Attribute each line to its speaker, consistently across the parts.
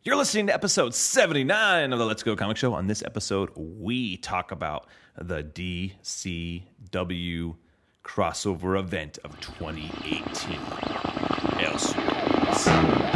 Speaker 1: You're listening to episode 79 of the Let's Go Comic Show. On this episode, we talk about the DCW crossover event of 2018. Elseworlds.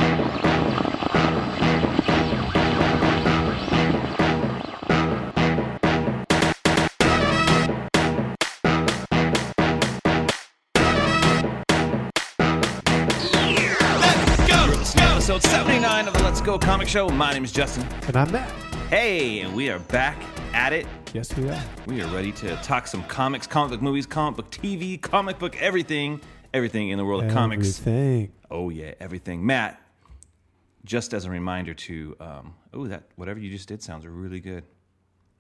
Speaker 1: Episode 79 of the Let's Go Comic Show. My name is Justin.
Speaker 2: And I'm Matt.
Speaker 1: Hey, and we are back at it.
Speaker 2: Yes, we are.
Speaker 1: We are ready to talk some comics, comic book movies, comic book TV, comic book everything in the world of comics.
Speaker 2: Everything.
Speaker 1: Oh, yeah, everything. Matt, just as a reminder to, that whatever you just did sounds really good.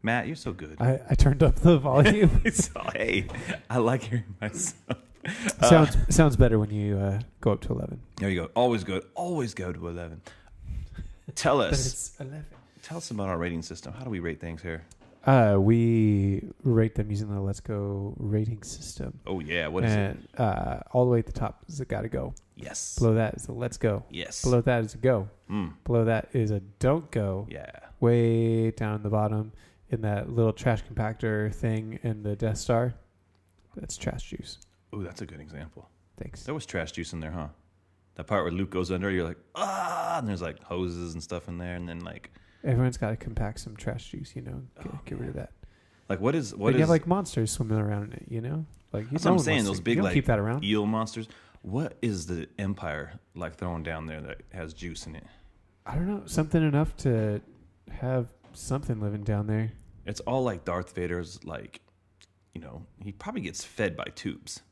Speaker 1: Matt, you're so good.
Speaker 2: I turned up the volume.
Speaker 1: Hey, I like hearing myself.
Speaker 2: Sounds better when you go up to 11.
Speaker 1: There you go. Always good. Always go to 11. Tell us.
Speaker 2: But it's 11.
Speaker 1: Tell us about our rating system. How do we rate things here?
Speaker 2: We rate them using the Let's Go rating system.
Speaker 1: Oh, yeah. What is it?
Speaker 2: All the way at the top is a gotta go.
Speaker 1: Yes.
Speaker 2: Below that is a let's go.
Speaker 1: Yes.
Speaker 2: Below that is a go. Below that is a don't go.
Speaker 1: Yeah.
Speaker 2: Way down at the bottom in that little trash compactor thing in the Death Star, that's trash juice.
Speaker 1: Ooh, that's a good example.
Speaker 2: Thanks.
Speaker 1: There was trash juice in there, huh? That part where Luke goes under, you're like, and there's like hoses and stuff in there, and then like
Speaker 2: everyone's got to compact some trash juice, get rid of that.
Speaker 1: Like what is
Speaker 2: you have like monsters swimming around in it, Like
Speaker 1: that's what I'm saying. Those big like
Speaker 2: keep that around.
Speaker 1: Eel monsters. What is the Empire like throwing down there that has juice in it?
Speaker 2: I don't know. Something enough to have something living down there.
Speaker 1: It's all like Darth Vader's like, he probably gets fed by tubes.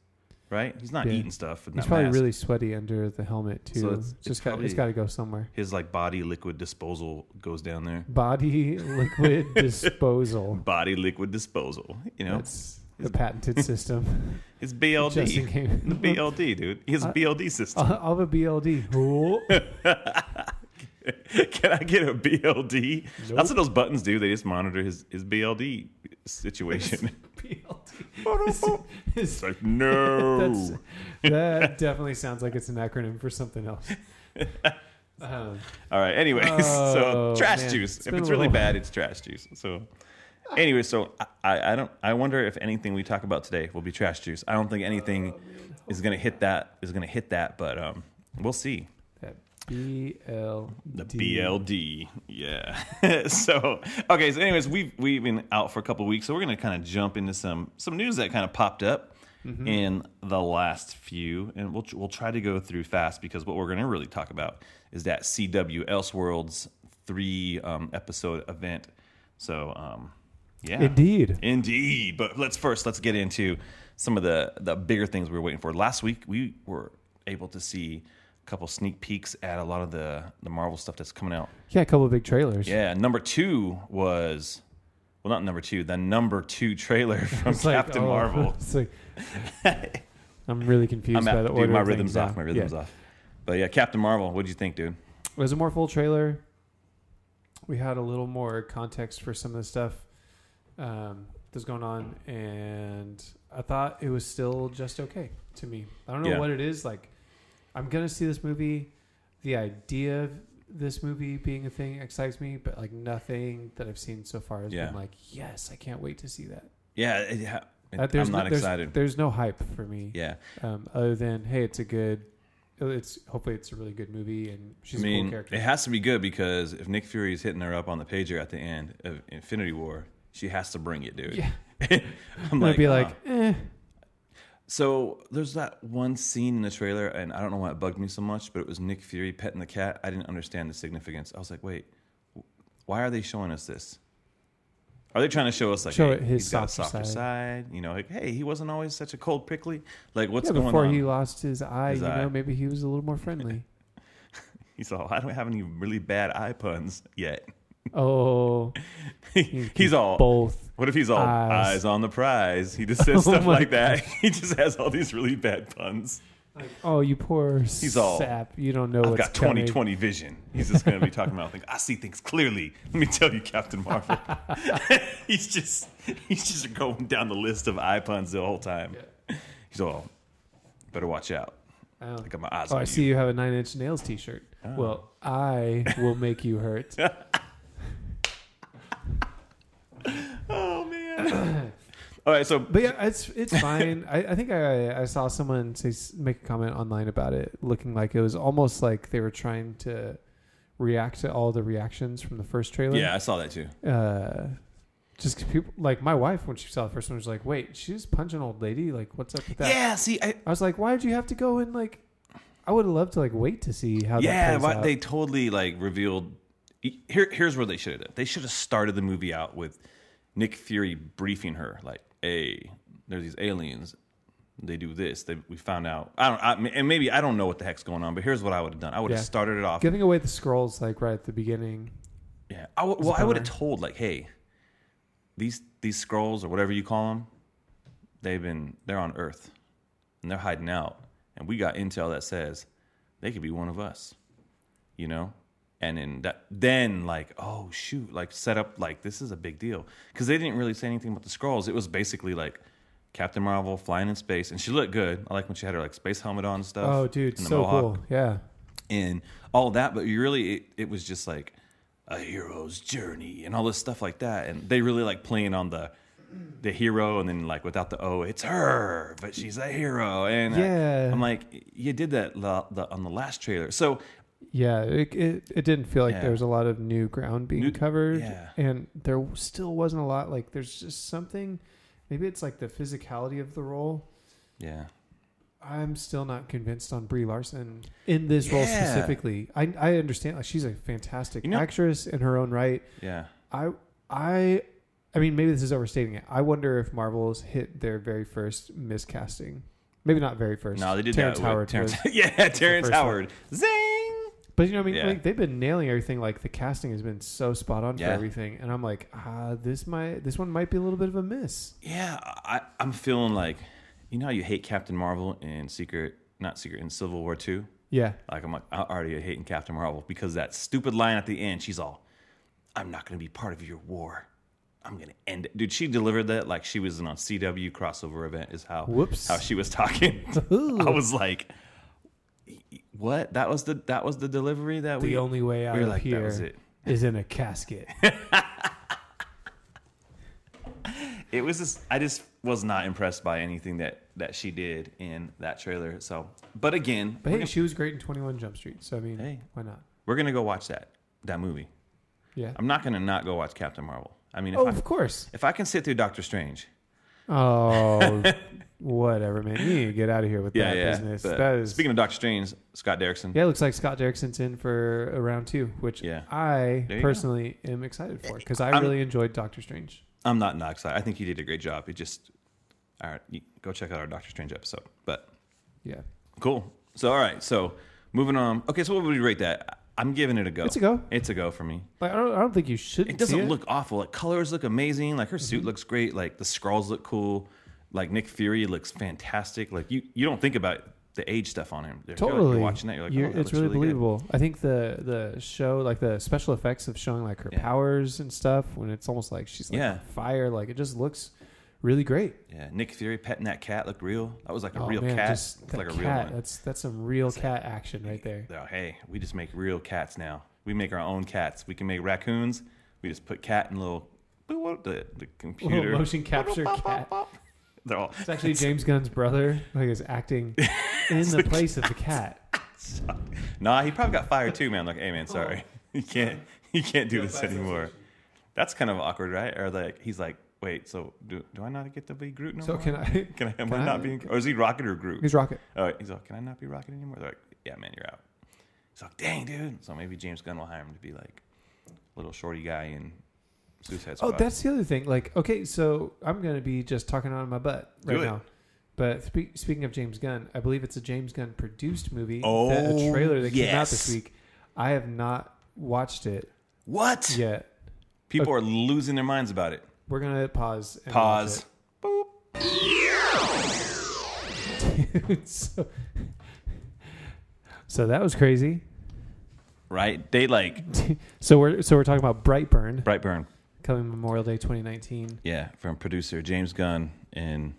Speaker 1: Right? He's not eating stuff.
Speaker 2: He's probably really sweaty under the helmet too. So it's got to go somewhere.
Speaker 1: His like body liquid disposal goes down there.
Speaker 2: Body liquid disposal.
Speaker 1: Body liquid disposal.
Speaker 2: That's the patented system.
Speaker 1: His BLD. The BLD, dude. He has a BLD system.
Speaker 2: I'll have a BLD.
Speaker 1: Can I get a BLD?
Speaker 2: Nope.
Speaker 1: That's what those buttons do. They just monitor his BLD situation.
Speaker 2: BLD.
Speaker 1: It's like, no.
Speaker 2: That definitely sounds like it's an acronym for something else.
Speaker 1: All right. Anyways, so trash juice. If it's really bad, it's trash juice. So anyway, so I wonder if anything we talk about today will be trash juice. I don't think anything is going to hit that, but we'll see.
Speaker 2: BLD.
Speaker 1: The BLD, yeah. So anyways, we've been out for a couple of weeks, so we're going to kind of jump into some news that kind of popped up in the last few, and we'll try to go through fast because what we're going to really talk about is that CW Elseworlds 3 episode event. So, yeah. Indeed. But let's get into some of the bigger things we were waiting for. Last week, we were able to see couple sneak peeks at a lot of the Marvel stuff that's coming out.
Speaker 2: Yeah, a couple of big trailers.
Speaker 1: Yeah, number 2 was, well, not number 2, the number 2 trailer from Captain Marvel.
Speaker 2: It's like, I'm really confused by the order.
Speaker 1: My rhythm's off. But yeah, Captain Marvel, what'd you think, dude?
Speaker 2: It was a more full trailer. We had a little more context for some of the stuff that's going on, and I thought it was still just okay to me. I don't know what it is, like, I'm going to see this movie. The idea of this movie being a thing excites me, but like nothing that I've seen so far has been like, yes, I can't wait to see that.
Speaker 1: Yeah,
Speaker 2: I'm
Speaker 1: not excited.
Speaker 2: There's no hype for me.
Speaker 1: Yeah.
Speaker 2: Other than, hey, hopefully it's a really good movie and she's a cool character.
Speaker 1: It has to be good because if Nick Fury is hitting her up on the pager at the end of Infinity War, she has to bring it, dude.
Speaker 2: Yeah.
Speaker 1: I'm
Speaker 2: like, be like, eh.
Speaker 1: So there's that one scene in the trailer, and I don't know why it bugged me so much, but it was Nick Fury petting the cat. I didn't understand the significance. I was like, wait, why are they showing us this? Are they trying to show us like, hey, he's got a softer side? Like, hey, he wasn't always such a cold prickly. Like, what's going on?
Speaker 2: Before he lost his eye, maybe he was a little more friendly.
Speaker 1: He's all, I don't have any really bad eye puns yet.
Speaker 2: Oh,
Speaker 1: he's all
Speaker 2: both.
Speaker 1: What if he's all eyes on the prize? He just says stuff like that. He just has all these really bad puns.
Speaker 2: Like, oh, you poor sap. You don't know
Speaker 1: I've got 20/20 vision. He's just going to be talking about things. I see things clearly. Let me tell you, Captain Marvel. he's just going down the list of eye puns the whole time. Yeah. He's all, better watch out.
Speaker 2: Oh.
Speaker 1: I got my eyes
Speaker 2: Oh,
Speaker 1: on
Speaker 2: I see you have a 9 Inch Nails t-shirt.
Speaker 1: Oh.
Speaker 2: Well, I will make you hurt.
Speaker 1: Oh man. All right, so
Speaker 2: But yeah, it's fine. I think I saw someone make a comment online about it, looking like it was almost like they were trying to react to all the reactions from the first trailer.
Speaker 1: yeah, I saw that too.
Speaker 2: Just 'cause people, like my wife, when she saw the first one, was like, "Wait, she just punched an old lady? Like, what's up with that?"
Speaker 1: Yeah, see,
Speaker 2: I was like, "Why did you have to go and like?" I would have loved to like wait to see how.
Speaker 1: yeah,
Speaker 2: that plays out.
Speaker 1: they totally like revealed. Here's where they should have done. They should have started the movie out with Nick Fury briefing her, like, "Hey, there's these aliens. They do this. We found out. And maybe I don't know what the heck's going on, but here's what I would have done. I would have started it off
Speaker 2: giving away the scrolls like right at the beginning.
Speaker 1: Yeah, I would have told like, hey, these scrolls or whatever you call them, they're on Earth, and they're hiding out, and we got intel that says they could be one of us, you know, and then like, oh shoot, like set up like this is a big deal because they didn't really say anything about the scrolls. It was basically like Captain Marvel flying in space, and she looked good. I like when she had her like space helmet on and stuff.
Speaker 2: Oh, dude, so
Speaker 1: Mohawk,
Speaker 2: cool. Yeah,
Speaker 1: and all that, but you really it was just like a hero's journey and all this stuff like that, and they really like playing on the hero, and then like without the O, it's her, but she's a hero, and
Speaker 2: yeah,
Speaker 1: I'm like, you did that on the last trailer, so
Speaker 2: yeah, it didn't feel like there was a lot of new ground being covered, and there still wasn't a lot. Like there's just something, maybe it's like the physicality of the role.
Speaker 1: Yeah.
Speaker 2: I'm still not convinced on Brie Larson in this role specifically. I understand, like she's a fantastic actress in her own right.
Speaker 1: Yeah.
Speaker 2: I mean, maybe this is overstating it. I wonder if Marvel's hit their very first miscasting. Maybe not very first.
Speaker 1: No, they did
Speaker 2: Terrence
Speaker 1: that.
Speaker 2: Howard.
Speaker 1: Terrence Howard. Zing.
Speaker 2: But you know what I mean? Yeah. Like they've been nailing everything. Like the casting has been so spot on for everything, and I'm like, this one might be a little bit of a miss.
Speaker 1: Yeah, I'm feeling like, you know how you hate Captain Marvel in Civil War II?
Speaker 2: Yeah.
Speaker 1: Like I'm already hating Captain Marvel because that stupid line at the end, she's all, "I'm not going to be part of your war. I'm going to end it." Dude, she delivered that like she was in a CW crossover event is how she was talking. I was like, what? That was the delivery that
Speaker 2: the only way out of
Speaker 1: like,
Speaker 2: here
Speaker 1: that was it.
Speaker 2: Is in a casket.
Speaker 1: It was just, I just was not impressed by anything that she did in that trailer. So, but again,
Speaker 2: she was great in 21 Jump Street. So I mean, why not?
Speaker 1: We're gonna go watch that movie.
Speaker 2: Yeah,
Speaker 1: I'm not gonna not go watch Captain Marvel. I mean,
Speaker 2: of course,
Speaker 1: if I can sit through Doctor Strange.
Speaker 2: Oh, whatever, man! You need to get out of here with that business. That is,
Speaker 1: speaking of Doctor Strange, Scott Derrickson.
Speaker 2: Yeah, it looks like Scott Derrickson's in for a round 2, which I personally am excited for because I really enjoyed Doctor Strange.
Speaker 1: I'm not excited. I think he did a great job. It just, all right, go check out our Doctor Strange episode. But
Speaker 2: yeah,
Speaker 1: cool. So all right, so moving on. Okay, so what would we rate that? I'm giving it a go.
Speaker 2: It's a go.
Speaker 1: It's a go for me.
Speaker 2: Like I don't think you should.
Speaker 1: It doesn't look awful. Like colors look amazing. Like her suit looks great. Like the Skrulls look cool. Like Nick Fury looks fantastic. Like you don't think about the age stuff on him.
Speaker 2: Totally.
Speaker 1: You're watching that, you're like,
Speaker 2: it's really believable. Good. I think the show, like the special effects of showing like her powers and stuff, when it's almost like she's like on fire, like it just looks really great.
Speaker 1: Yeah, Nick Fury petting that cat looked real. That was like a real cat.
Speaker 2: Just like a real one. That's some real cat action right there.
Speaker 1: Hey, we just make real cats now. We make our own cats. We can make raccoons. We just put cat in the computer.
Speaker 2: Little motion capture cat. It's actually James Gunn's brother, like is acting in the place of the cat.
Speaker 1: Nah, he probably got fired too, man. Like, hey, man, sorry, you can't do this anymore. That's kind of awkward, right? Or like, he's like, wait, so do I not get to be Groot no more?
Speaker 2: Can I?
Speaker 1: Am I not being? Or is he Rocket or Groot?
Speaker 2: He's Rocket.
Speaker 1: Oh, he's like, can I not be Rocket anymore? They're like, yeah, man, you're out. He's like, dang, dude. So maybe James Gunn will hire him to be like a little shorty guy in Suicide Squad.
Speaker 2: Oh, that's the other thing. Like, okay, so I'm going to be just talking out of my butt right now. But speaking of James Gunn, I believe it's a James Gunn produced movie.
Speaker 1: Oh,
Speaker 2: a trailer that came out this week. I have not watched it.
Speaker 1: What?
Speaker 2: Yet.
Speaker 1: People are losing their minds about it.
Speaker 2: We're going to pause. And
Speaker 1: pause.
Speaker 2: Boop. Dude, so that was crazy.
Speaker 1: Right? They like.
Speaker 2: So we're talking about Brightburn.
Speaker 1: Brightburn.
Speaker 2: Coming Memorial Day 2019.
Speaker 1: Yeah, from producer James Gunn and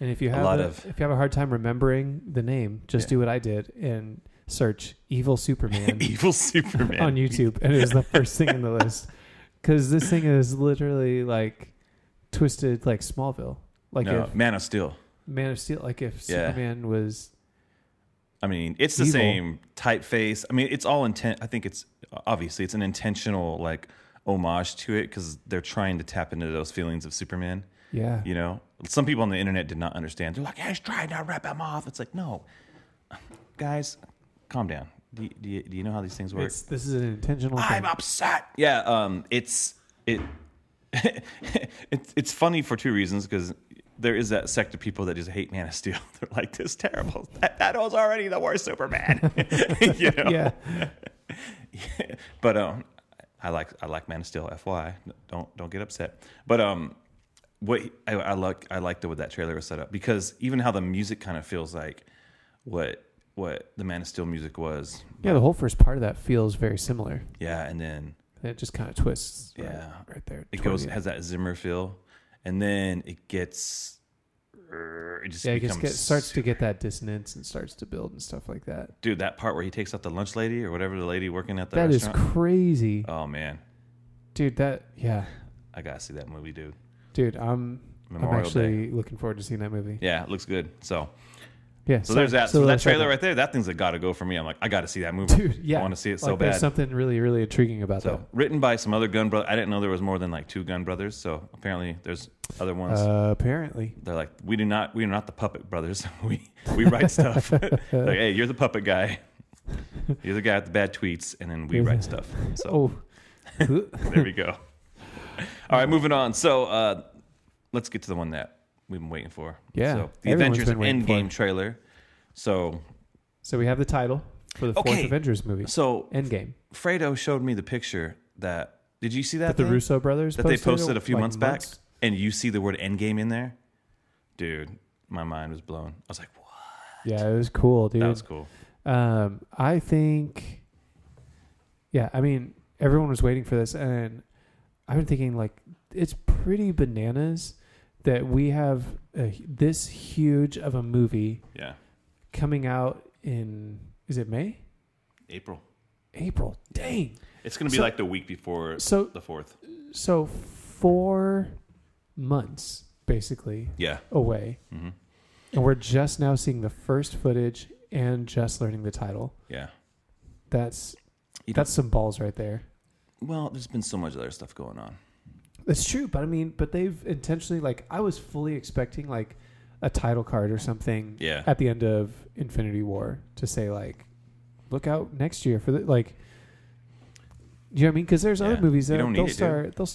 Speaker 2: And if you
Speaker 1: a
Speaker 2: have
Speaker 1: lot
Speaker 2: if you have a hard time remembering the name, just do what I did and search "Evil Superman"
Speaker 1: Evil Superman
Speaker 2: on YouTube, and it was the first thing in the list. Because this thing is literally like twisted, like Smallville, like
Speaker 1: No,
Speaker 2: if
Speaker 1: Man of Steel.
Speaker 2: Man of Steel, like if
Speaker 1: Yeah.
Speaker 2: Superman was.
Speaker 1: I mean, it's the
Speaker 2: Evil.
Speaker 1: same typeface. I mean, it's all intent. I think it's obviously it's an intentional like homage to it because they're trying to tap into those feelings of Superman.
Speaker 2: Yeah.
Speaker 1: You know, some people on the internet did not understand. They're like, "He's trying to rip him off." It's like, no, guys, calm down. Do you know how these things work?
Speaker 2: This is an intentional thing.
Speaker 1: I'm upset. Yeah, it's funny for two reasons because there is that sect of people that just hate Man of Steel. They're like, "This is terrible. That was already the worst Superman." You know?
Speaker 2: Yeah.
Speaker 1: But I like Man of Steel. FYI, don't get upset. But what I liked what that trailer was set up because even how the music kind of feels like what the Man of Steel music was.
Speaker 2: Yeah, the whole first part of that feels very similar.
Speaker 1: Yeah, and then
Speaker 2: It just kind of twists.
Speaker 1: Yeah.
Speaker 2: Right there.
Speaker 1: it
Speaker 2: towards the
Speaker 1: has that Zimmer feel, and then it gets it just becomes
Speaker 2: starts to get that dissonance and starts to build and stuff like that.
Speaker 1: dude. That part where he takes out the lunch lady or whatever the lady working at the
Speaker 2: That is
Speaker 1: restaurant.
Speaker 2: crazy,
Speaker 1: Oh man,
Speaker 2: dude.
Speaker 1: I gotta see that movie, dude.
Speaker 2: Dude. I'm
Speaker 1: Memorial
Speaker 2: actually looking forward to seeing that movie.
Speaker 1: Yeah, it looks good. So
Speaker 2: Yeah.
Speaker 1: there's that. So that trailer right there, that thing's a gotta go for me. I'm like, I gotta see that movie.
Speaker 2: Dude, yeah.
Speaker 1: I want to see it so
Speaker 2: like, there's
Speaker 1: bad.
Speaker 2: something really, really intriguing about
Speaker 1: So
Speaker 2: that.
Speaker 1: written by some other gun brother. I didn't know there was more than like 2 gun brothers. So apparently there's other ones.
Speaker 2: Apparently.
Speaker 1: They're like, we are not the puppet brothers. we write stuff. Like, hey, you're the puppet guy. You're the guy with the bad tweets, and then we write stuff. So there we go. All right, moving on. So let's get to the one that we've been waiting for.
Speaker 2: Yeah,
Speaker 1: So the
Speaker 2: everyone's
Speaker 1: Avengers
Speaker 2: been waiting for
Speaker 1: Endgame
Speaker 2: it.
Speaker 1: trailer. So
Speaker 2: we have the title for the fourth
Speaker 1: Okay.
Speaker 2: Avengers movie.
Speaker 1: so
Speaker 2: Endgame.
Speaker 1: Fredo showed me the picture that. Did you see that?
Speaker 2: That the
Speaker 1: thing?
Speaker 2: Russo brothers
Speaker 1: that they posted a few
Speaker 2: like,
Speaker 1: months back, and you see the word Endgame in there, dude. My mind was blown. I was like, "What?"
Speaker 2: Yeah, it was cool, dude.
Speaker 1: That was cool.
Speaker 2: I think, yeah, I mean, everyone was waiting for this, and I've been thinking, like, it's pretty bananas that we have this huge of a movie
Speaker 1: Yeah,
Speaker 2: coming out in, is it May?
Speaker 1: April.
Speaker 2: April. Dang.
Speaker 1: It's going to be
Speaker 2: So-
Speaker 1: like the week before
Speaker 2: So,
Speaker 1: the 4th.
Speaker 2: so 4 months, basically,
Speaker 1: Yeah.
Speaker 2: away,
Speaker 1: Mm-hmm.
Speaker 2: and we're just now seeing the first footage and just learning the title.
Speaker 1: Yeah.
Speaker 2: That's
Speaker 1: You
Speaker 2: that's some balls right there.
Speaker 1: Well, there's been so much other stuff going on.
Speaker 2: That's true, but I mean, but they've intentionally, like, I was fully expecting like a title card or something
Speaker 1: Yeah.
Speaker 2: at the end of Infinity War to say like, look out next year for the like. You know what I mean? Because there's other
Speaker 1: Yeah.
Speaker 2: movies
Speaker 1: You
Speaker 2: that
Speaker 1: don't need it,
Speaker 2: they'll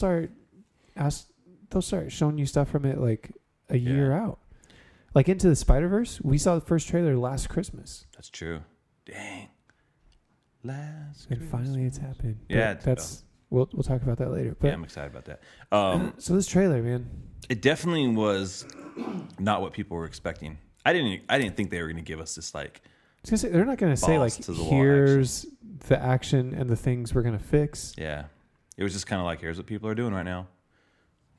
Speaker 2: start showing you stuff from it like a year out. Like Into the Spider-Verse, we saw the first trailer last Christmas,
Speaker 1: That's true. Dang. Last
Speaker 2: and finally it's happened. But
Speaker 1: Yeah,
Speaker 2: that's we'll talk about that later. But
Speaker 1: yeah, I'm excited about that.
Speaker 2: so this trailer, man,
Speaker 1: It definitely was not what people were expecting. I didn't think they were going to give us this like.
Speaker 2: I was gonna say, they're not going to say like,
Speaker 1: Balls to the wall
Speaker 2: here's the action and the things we're going to fix.
Speaker 1: Yeah. It was just kind of like, here's what people are doing right now,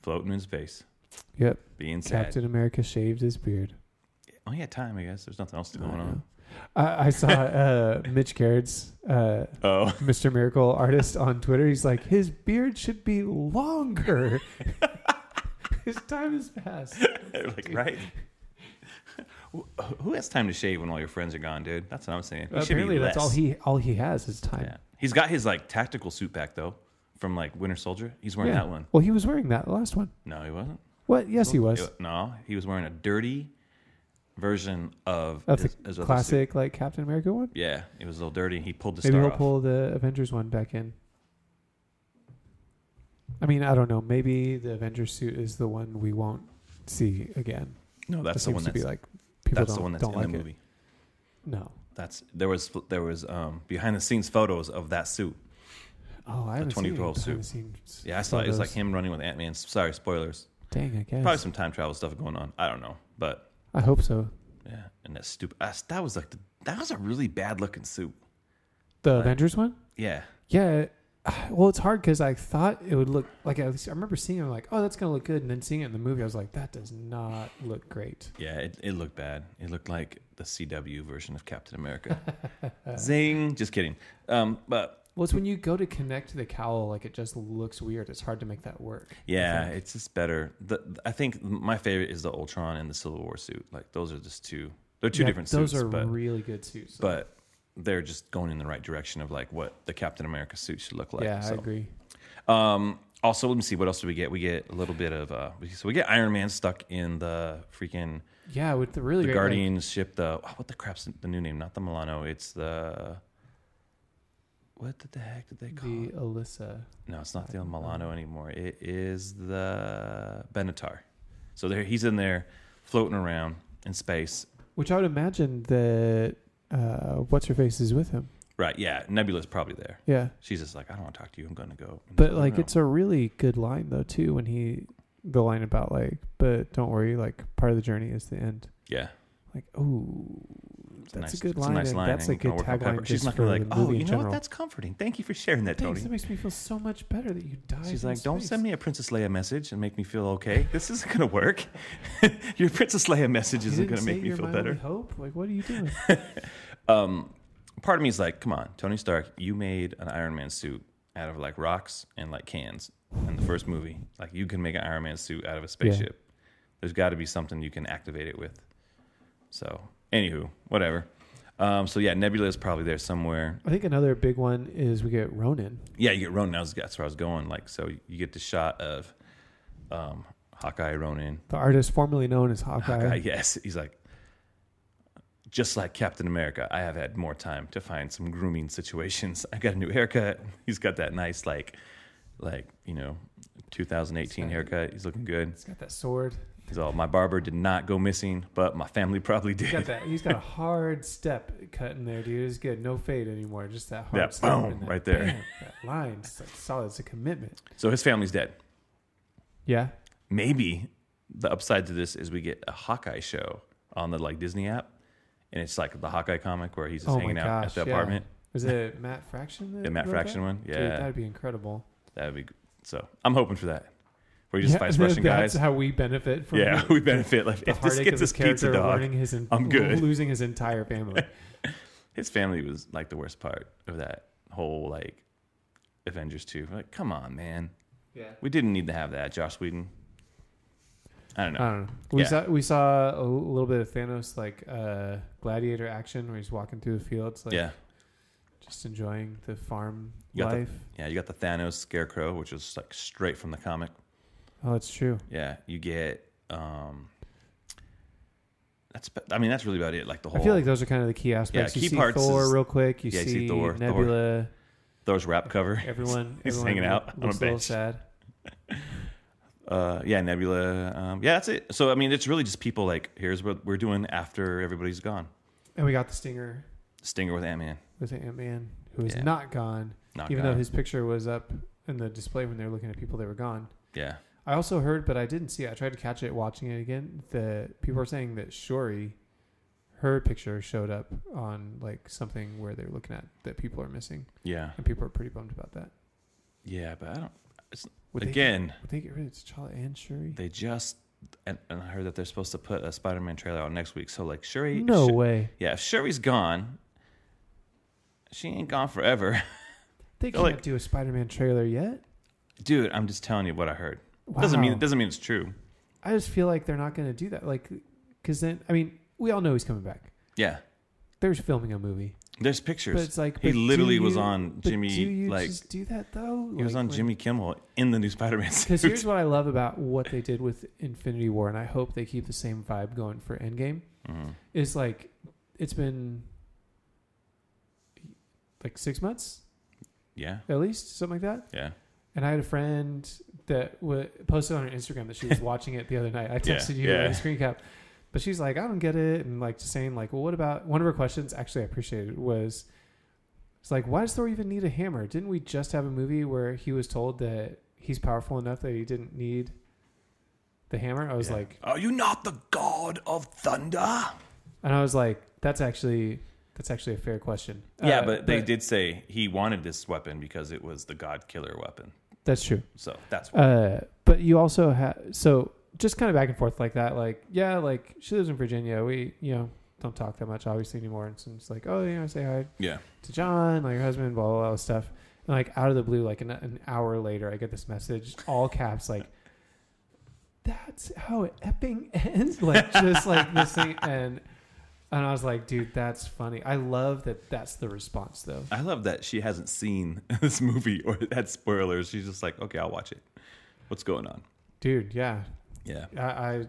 Speaker 1: floating in space,
Speaker 2: Yep.
Speaker 1: being sad.
Speaker 2: Captain America shaved his beard.
Speaker 1: Oh yeah, time. I guess there's nothing else going
Speaker 2: I know.
Speaker 1: on.
Speaker 2: I saw Mitch Gerrard's
Speaker 1: Oh.
Speaker 2: Mr. Miracle artist on Twitter. He's like, his beard should be longer. His time has passed.
Speaker 1: Like, right? Who has time to shave when all your friends are gone, dude? That's what I'm saying. He should be
Speaker 2: Apparently, that's
Speaker 1: less.
Speaker 2: all he has is time.
Speaker 1: Yeah. He's got his like tactical suit back though, from like Winter Soldier. He's wearing that one.
Speaker 2: Well, he was wearing that last one.
Speaker 1: No, he wasn't.
Speaker 2: What? Yes, he was.
Speaker 1: No, he was wearing a dirty version of
Speaker 2: Of
Speaker 1: his
Speaker 2: the
Speaker 1: other
Speaker 2: classic like Captain America one.
Speaker 1: suit. Yeah, it was a little dirty. He pulled the
Speaker 2: Maybe
Speaker 1: star
Speaker 2: he'll
Speaker 1: off.
Speaker 2: pull the Avengers one back in. I mean, I don't know. Maybe the Avengers suit is the one we won't see again.
Speaker 1: No, that's
Speaker 2: That
Speaker 1: the one
Speaker 2: seems to be
Speaker 1: that's
Speaker 2: like people
Speaker 1: that's the one that's
Speaker 2: don't
Speaker 1: in
Speaker 2: like
Speaker 1: the
Speaker 2: it.
Speaker 1: movie.
Speaker 2: No.
Speaker 1: That's there was behind the scenes photos of that suit.
Speaker 2: Oh, I haven't seen
Speaker 1: 2012
Speaker 2: behind the
Speaker 1: suit.
Speaker 2: scenes
Speaker 1: Yeah, I saw it. It was like
Speaker 2: photos.
Speaker 1: him running with Ant-Man. Sorry, spoilers.
Speaker 2: Dang, I guess.
Speaker 1: Probably some time travel stuff going on. I don't know, but
Speaker 2: I hope so.
Speaker 1: yeah, and that stupid. That was like that was a really bad looking suit.
Speaker 2: The
Speaker 1: Like-
Speaker 2: Avengers one?
Speaker 1: Yeah,
Speaker 2: Yeah. Well, it's hard because I thought it would look like, at least I remember seeing it, I'm like, oh, that's going to look good. And then seeing it in the movie, I was like, that does not look great.
Speaker 1: Yeah, it looked bad. It looked like the CW version of Captain America. Zing. Just kidding. But
Speaker 2: well, it's when you go to connect the cowl, like it just looks weird. It's hard to make that work.
Speaker 1: yeah, it's just better. I think my favorite is the Ultron and the Civil War suit. Like those are just two. They're two different suits.
Speaker 2: Those are really good suits.
Speaker 1: But they're just going in the right direction of like what the Captain America suit should look like.
Speaker 2: Yeah, I agree.
Speaker 1: Also, let me see, what else do we get? We get a little bit of we get Iron Man stuck in the freaking
Speaker 2: with the really
Speaker 1: the
Speaker 2: great,
Speaker 1: Guardians ship. What the crap's the new name? Not the Milano. It's the what the heck did they call it?
Speaker 2: The Alyssa.
Speaker 1: No, it's not the Milano anymore. It is the Benatar. So he's in there floating around in space.
Speaker 2: Which I would imagine that what's her face is with him.
Speaker 1: Right, yeah. Nebula's probably there.
Speaker 2: Yeah.
Speaker 1: She's just like, I don't want to talk to you. I'm going to go.
Speaker 2: But like, it's a really good line though too when the line about like, but don't worry, like part of the journey is the end.
Speaker 1: Yeah.
Speaker 2: Like, oh, that's a good line.
Speaker 1: It's a nice line.
Speaker 2: That's a good tagline.
Speaker 1: She's not going to be like, oh, you know what? That's comforting. Thank you for sharing that, Tony.
Speaker 2: Thanks, that makes me feel so much better that you died.
Speaker 1: She's like,
Speaker 2: space.
Speaker 1: don't send me a Princess Leia message and make me feel okay. This isn't going to work. Your Princess Leia message isn't going to make me feel better.
Speaker 2: Hope? Like, what are you doing?
Speaker 1: Part of me is like, come on, Tony Stark, you made an Iron Man suit out of like rocks and like cans in the first movie. Like you can make an Iron Man suit out of a spaceship. Yeah. There's got to be something you can activate it with. So, anywho, whatever. So yeah, Nebula is probably there somewhere.
Speaker 2: I think another big one is we get Ronin.
Speaker 1: Yeah, you get Ronin. That's where I was going. Like, so you get the shot of Hawkeye Ronin,
Speaker 2: the artist formerly known as Hawkeye.
Speaker 1: Yes, he's like, just like Captain America, I have had more time to find some grooming situations. I got a new haircut. He's got that nice, like 2018 haircut. He's looking good.
Speaker 2: He's got that sword.
Speaker 1: He's all, my barber did not go missing, but my family probably did.
Speaker 2: He's got a hard step cut in there, dude. It's good. No fade anymore. Just that hard step.
Speaker 1: Boom, right there.
Speaker 2: Bam, that line. It's like solid. It's a commitment.
Speaker 1: So his family's dead.
Speaker 2: Yeah.
Speaker 1: Maybe the upside to this is we get a Hawkeye show on the like Disney app. And it's like the Hawkeye comic where he's just hanging out at the apartment.
Speaker 2: Was it Matt Fraction?
Speaker 1: The Matt Fraction one? Yeah.
Speaker 2: Dude, that'd be incredible.
Speaker 1: That'd be good. So I'm hoping for that. Where he just fights Russian guys.
Speaker 2: That's how we benefit from
Speaker 1: it. We benefit. Like, if this gets his pizza dog, I'm good.
Speaker 2: Losing his entire family.
Speaker 1: His family was like the worst part of that whole like Avengers 2. Like, come on, man.
Speaker 2: Yeah.
Speaker 1: We didn't need to have that, Joss Whedon. I don't know.
Speaker 2: We saw a little bit of Thanos like gladiator action where he's walking through the fields, like just enjoying the farm life.
Speaker 1: You got the Thanos Scarecrow, which is like straight from the comic.
Speaker 2: Oh, it's true.
Speaker 1: Yeah, you get. That's really about it. Like the whole.
Speaker 2: I feel like those are kind of the key aspects.
Speaker 1: Yeah,
Speaker 2: you see Thor real quick. You see
Speaker 1: Thor,
Speaker 2: Nebula.
Speaker 1: Thor's rap cover.
Speaker 2: He's
Speaker 1: hanging out on a bench.
Speaker 2: A little sad.
Speaker 1: Nebula. That's it. So, I mean, it's really just people like, here's what we're doing after everybody's gone.
Speaker 2: And we got the Stinger.
Speaker 1: Stinger with Ant-Man.
Speaker 2: With Ant-Man, who is not gone. Even though his picture was up in the display when they were looking at people that were gone.
Speaker 1: Yeah.
Speaker 2: I also heard, but I didn't see it. I tried to catch it watching it again, that people are saying that Shuri, her picture showed up on like something where they're looking at that people are missing. Yeah. And people are pretty bummed about that.
Speaker 1: Yeah, but I don't...
Speaker 2: Would they get rid of T'Challa and Shuri?
Speaker 1: They just, and I heard that they're supposed to put a Spider-Man trailer out next week. So like Shuri,
Speaker 2: no way.
Speaker 1: Yeah, if Shuri's gone, she ain't gone forever.
Speaker 2: They can't do a Spider-Man trailer yet,
Speaker 1: dude. I'm just telling you what I heard.
Speaker 2: Wow.
Speaker 1: Doesn't mean it's true.
Speaker 2: I just feel like they're not going to do that. Like, because then we all know he's coming back.
Speaker 1: Yeah,
Speaker 2: they're filming a movie.
Speaker 1: There's pictures.
Speaker 2: But it's like
Speaker 1: he literally was on Jimmy.
Speaker 2: Do you just do that though?
Speaker 1: He was on Jimmy Kimmel in the new Spider-Man suit.
Speaker 2: Because here's what I love about what they did with Infinity War, and I hope they keep the same vibe going for Endgame. Mm-hmm. Is like it's been like 6 months.
Speaker 1: Yeah.
Speaker 2: At least something like that.
Speaker 1: Yeah.
Speaker 2: And I had a friend that posted on her Instagram that she was watching it the other night. I texted you a screen cap. But she's like, I don't get it. And like just saying like, well, what about one of her questions, actually I appreciated, was it's like, why does Thor even need a hammer? Didn't we just have a movie where he was told that he's powerful enough that he didn't need the hammer? I was like,
Speaker 1: are you not the god of thunder?
Speaker 2: And I was like, that's actually That's actually a fair question.
Speaker 1: Yeah, but they did say he wanted this weapon because it was the God Killer weapon.
Speaker 2: That's true.
Speaker 1: So that's why.
Speaker 2: But you also have so just kind of back and forth like that. Like yeah, like she lives in Virginia. We don't talk that much obviously anymore. And so it's like say hi to John, like your husband, blah blah blah stuff. And like out of the blue, like an hour later, I get this message, all caps, like that's how Epping ends. Like just like this thing and I was like, dude, that's funny. I love that that's the response, though.
Speaker 1: I love that she hasn't seen this movie or had spoilers. She's just like, okay, I'll watch it. What's going on?
Speaker 2: Dude, yeah.
Speaker 1: Yeah.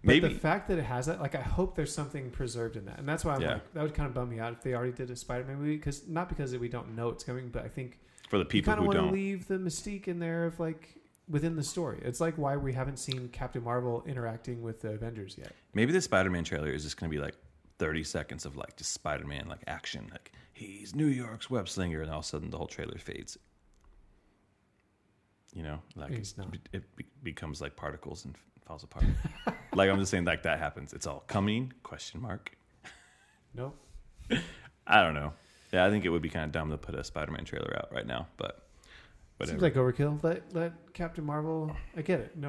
Speaker 2: Maybe the fact that it has that, like, I hope there's something preserved in that. And that's why I'm like, that would kind of bum me out if they already did a Spider-Man movie. Not because we don't know it's coming, but I think
Speaker 1: for the people who don't.
Speaker 2: You kind of want to leave the mystique in there of, like, within the story. It's like why we haven't seen Captain Marvel interacting with the Avengers yet.
Speaker 1: Maybe the Spider-Man trailer is just going to be, like, 30 seconds of like just Spider-Man like action, like he's New York's web slinger, and all of a sudden the whole trailer fades. Like it becomes like particles and falls apart. Like I'm just saying, like that happens. It's all coming? ?
Speaker 2: Nope.
Speaker 1: I don't know. Yeah, I think it would be kind of dumb to put a Spider-Man trailer out right now, but whatever.
Speaker 2: Seems like overkill. Let Captain Marvel. I get it.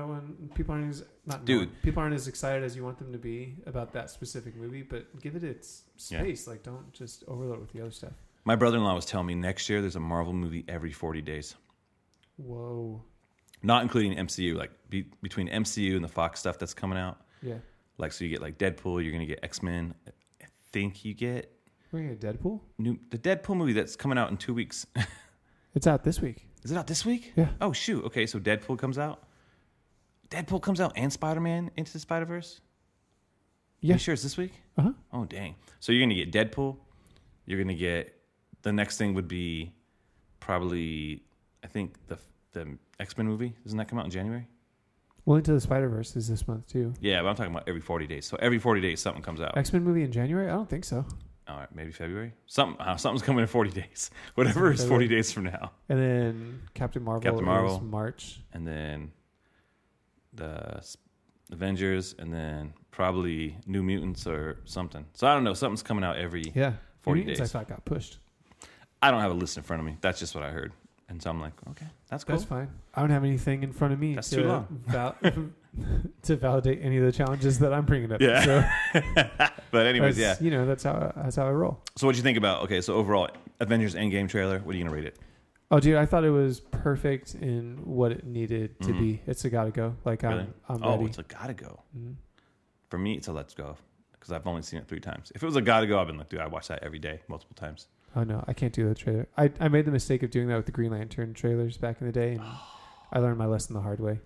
Speaker 2: People aren't as excited as you want them to be about that specific movie, but give it its space. Yeah. Like, don't just overload it with the other stuff.
Speaker 1: My brother-in-law was telling me next year there's a Marvel movie every 40 days.
Speaker 2: Whoa.
Speaker 1: Not including MCU, like between MCU and the Fox stuff that's coming out.
Speaker 2: Yeah.
Speaker 1: Like, so you get like Deadpool, you're gonna get X-Men. I think you get.
Speaker 2: We're gonna get Deadpool.
Speaker 1: The Deadpool movie that's coming out in 2 weeks.
Speaker 2: It's out this week.
Speaker 1: Is it out this week?
Speaker 2: Yeah.
Speaker 1: Oh, shoot. Okay, so Deadpool comes out. Deadpool comes out and Spider-Man Into the Spider-Verse?
Speaker 2: Yeah.
Speaker 1: You sure it's this week?
Speaker 2: Uh-huh.
Speaker 1: Oh, dang. So you're going to get Deadpool. You're going to get... The next thing would be probably, I think, the X-Men movie. Doesn't that come out in January?
Speaker 2: Well, Into the Spider-Verse is this month, too.
Speaker 1: Yeah, but I'm talking about every 40 days. So every 40 days, something comes out.
Speaker 2: X-Men movie in January? I don't think so.
Speaker 1: All right, maybe February. Something's coming in 40 days. Whatever is 40 days from now.
Speaker 2: And then Captain Marvel is March.
Speaker 1: And then the Avengers, and then probably New Mutants or something. So I don't know. Something's coming out every 40 days.
Speaker 2: I thought got pushed.
Speaker 1: I don't have a list in front of me. That's just what I heard. And so I'm like, okay, that's cool.
Speaker 2: That's fine. I don't have anything in front of me.
Speaker 1: That's too long.
Speaker 2: To validate any of the challenges that I'm bringing up.
Speaker 1: Yeah.
Speaker 2: So,
Speaker 1: but anyways,
Speaker 2: that's how I roll.
Speaker 1: So what'd you think about, so overall, Avengers Endgame trailer, what are you going to rate it?
Speaker 2: Oh, dude, I thought it was perfect in what it needed to be. It's a gotta go. Like, really? I'm ready.
Speaker 1: Oh, it's a gotta go. Mm-hmm. For me, it's a let's go. Because I've only seen it 3 times. If it was a gotta go, I've been like, dude, I watch that every day, multiple times.
Speaker 2: Oh, no, I can't do the trailer. I made the mistake of doing that with the Green Lantern trailers back in the day, and I learned my lesson the hard way.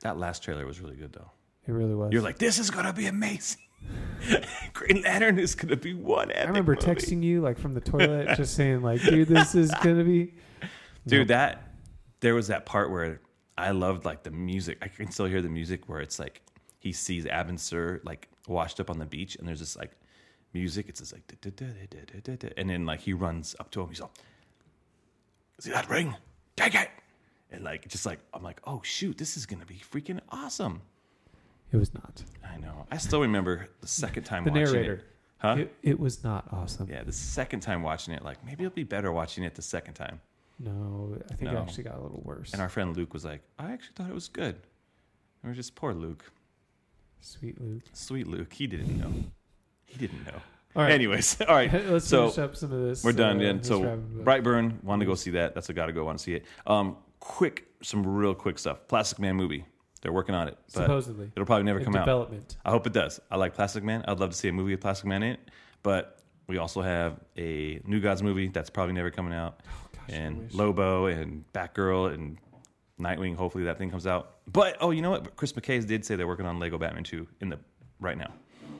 Speaker 1: That last trailer was really good, though.
Speaker 2: It really was.
Speaker 1: You're like, this is going to be amazing. Green Lantern is going to be one epic
Speaker 2: I remember
Speaker 1: movie.
Speaker 2: Texting you, like, from the toilet, just saying, like, dude, this is going to be...
Speaker 1: Dude, there was that part where I loved, like, the music. I can still hear the music where it's, like, he sees Abin Sur, like, washed up on the beach, and there's this, like, music. It's just, like, and then, like, he runs up to him. He's all, see that ring? Take it! And, like, just, like, I'm like, oh, shoot, this is going to be freaking awesome.
Speaker 2: It was not.
Speaker 1: I know. I still remember the second time
Speaker 2: the
Speaker 1: watching
Speaker 2: narrator.
Speaker 1: it. Huh?
Speaker 2: It was not awesome.
Speaker 1: Yeah, the second time watching it, like, maybe it'll be better watching it the second time.
Speaker 2: No, I think it actually got a little worse.
Speaker 1: And our friend Luke was like, I actually thought it was good. And we're just, poor Luke.
Speaker 2: Sweet Luke.
Speaker 1: Sweet Luke. He didn't know.
Speaker 2: All right.
Speaker 1: Anyways, all right.
Speaker 2: Let's finish up some of this.
Speaker 1: We're done. And so Brightburn, wanted to go see that. That's a gotta go. Want to see it. Some real quick stuff. Plastic Man movie. They're working on it. But
Speaker 2: supposedly.
Speaker 1: It'll probably never come
Speaker 2: development.
Speaker 1: out. I hope it does. I like Plastic Man. I'd love to see a movie with Plastic Man in it. But we also have a New Gods movie that's probably never coming out.
Speaker 2: Oh, gosh,
Speaker 1: and Lobo and Batgirl and Nightwing. Hopefully that thing comes out. But, you know what? Chris McKay did say they're working on Lego Batman 2 right now.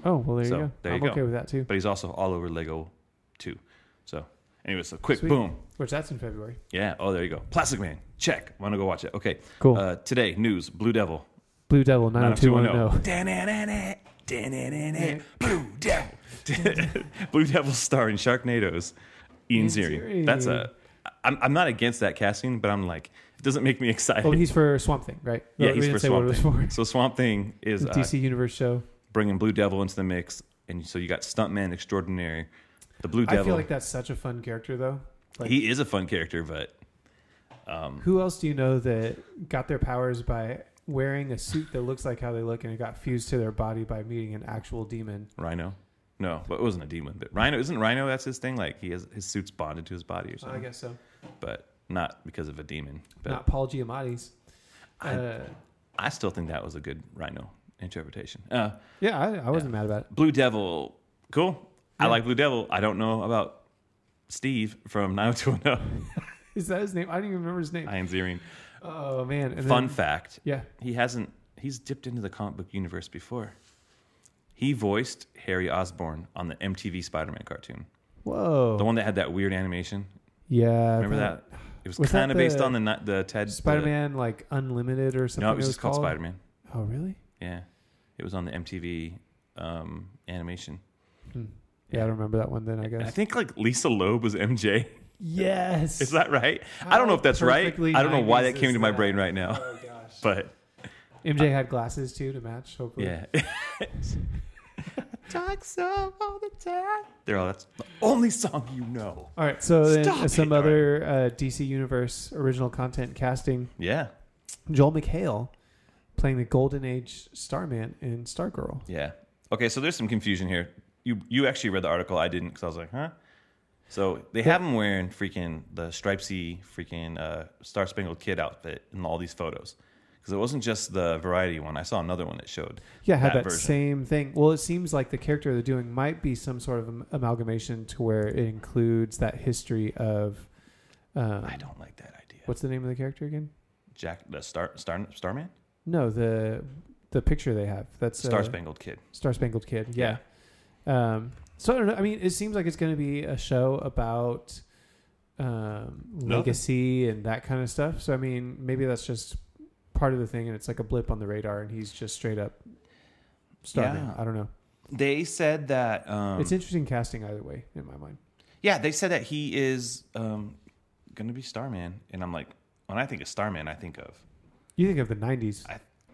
Speaker 2: Oh, well, there you go.
Speaker 1: There
Speaker 2: I'm okay with that, too.
Speaker 1: But he's also all over Lego 2. So, anyway, so quick, boom.
Speaker 2: Which that's in February.
Speaker 1: Yeah. Oh, there you go. Plastic Man. Check. Want to go watch it. Okay.
Speaker 2: Cool.
Speaker 1: Today, news. Blue Devil.
Speaker 2: Blue Devil 90210.
Speaker 1: Blue Devil. Blue Devil starring Sharknado's Ian Ziering. That's I'm not against that casting, but I'm like, it doesn't make me excited.
Speaker 2: Oh, he's for Swamp Thing, right?
Speaker 1: Yeah, he's for Swamp Thing. So Swamp Thing is
Speaker 2: DC Universe show.
Speaker 1: Bringing Blue Devil into the mix, and so you got stuntman extraordinaire The Blue Devil.
Speaker 2: I feel like that's such a fun character, though. Like,
Speaker 1: he is a fun character, but
Speaker 2: who else do you know that got their powers by wearing a suit that looks like how they look, and it got fused to their body by meeting an actual demon?
Speaker 1: Rhino. No, but it wasn't a demon. But Rhino, isn't Rhino? That's his thing. Like his suit's bonded to his body or something.
Speaker 2: I guess so.
Speaker 1: But not because of a demon. But
Speaker 2: Not Paul Giamatti's.
Speaker 1: I still think that was a good Rhino interpretation.
Speaker 2: Yeah, I wasn't mad about it.
Speaker 1: Blue Devil, cool.
Speaker 2: Yeah.
Speaker 1: I like Blue Devil. I don't know about Steve from 90210.
Speaker 2: Is that his name? I didn't even remember his name.
Speaker 1: Ian Ziering.
Speaker 2: Oh man! And
Speaker 1: Fun
Speaker 2: then,
Speaker 1: fact:
Speaker 2: yeah.
Speaker 1: he's dipped into the comic book universe before. He voiced Harry Osborn on the MTV Spider-Man cartoon,
Speaker 2: Whoa.
Speaker 1: the one that had that weird animation.
Speaker 2: Yeah.
Speaker 1: Remember that? It was
Speaker 2: Was that
Speaker 1: kind of based
Speaker 2: the
Speaker 1: on the Ted
Speaker 2: Spider-Man like Unlimited or something.
Speaker 1: No, it was just called Spider-Man.
Speaker 2: Oh really?
Speaker 1: Yeah, it was on the MTV animation.
Speaker 2: Yeah, I don't remember that one. Then I guess.
Speaker 1: And I think like Lisa Loeb was MJ.
Speaker 2: Yes.
Speaker 1: Is that right? I don't know if that's right. I don't know why that came to my brain right now.
Speaker 2: Oh gosh.
Speaker 1: But
Speaker 2: MJ had glasses too to match. Hopefully.
Speaker 1: yeah. Talk so all the time. That's the only song you know.
Speaker 2: All right. So then
Speaker 1: Stop
Speaker 2: some
Speaker 1: it.
Speaker 2: other DC Universe original content casting.
Speaker 1: Yeah.
Speaker 2: Joel McHale playing the Golden Age Starman in Stargirl.
Speaker 1: Yeah. Okay, so there's some confusion here. You actually read the article. I didn't because I was like, huh? So they have him wearing freaking the stripesy freaking Star Spangled Kid outfit in all these photos. Because it wasn't just the Variety one. I saw another one that showed.
Speaker 2: Yeah, had that
Speaker 1: version.
Speaker 2: same thing. Well, it seems like the character they're doing might be some sort of amalgamation to where it includes that history of.
Speaker 1: I don't like that idea.
Speaker 2: What's the name of the character again?
Speaker 1: Jack the Starman?
Speaker 2: No, the picture they have. That's
Speaker 1: Star Spangled Kid.
Speaker 2: Star Spangled Kid. Yeah. So I don't know. I mean, it seems like it's going to be a show about legacy and that kind of stuff. So I mean, maybe that's just part of the thing, and it's like a blip on the radar, and he's just straight up Starman.
Speaker 1: Yeah.
Speaker 2: I don't know.
Speaker 1: They said that
Speaker 2: It's interesting casting either way in my mind.
Speaker 1: yeah, they said that he is going to be Starman, and I'm like, when I think of Starman, I think of
Speaker 2: You think of the '90s,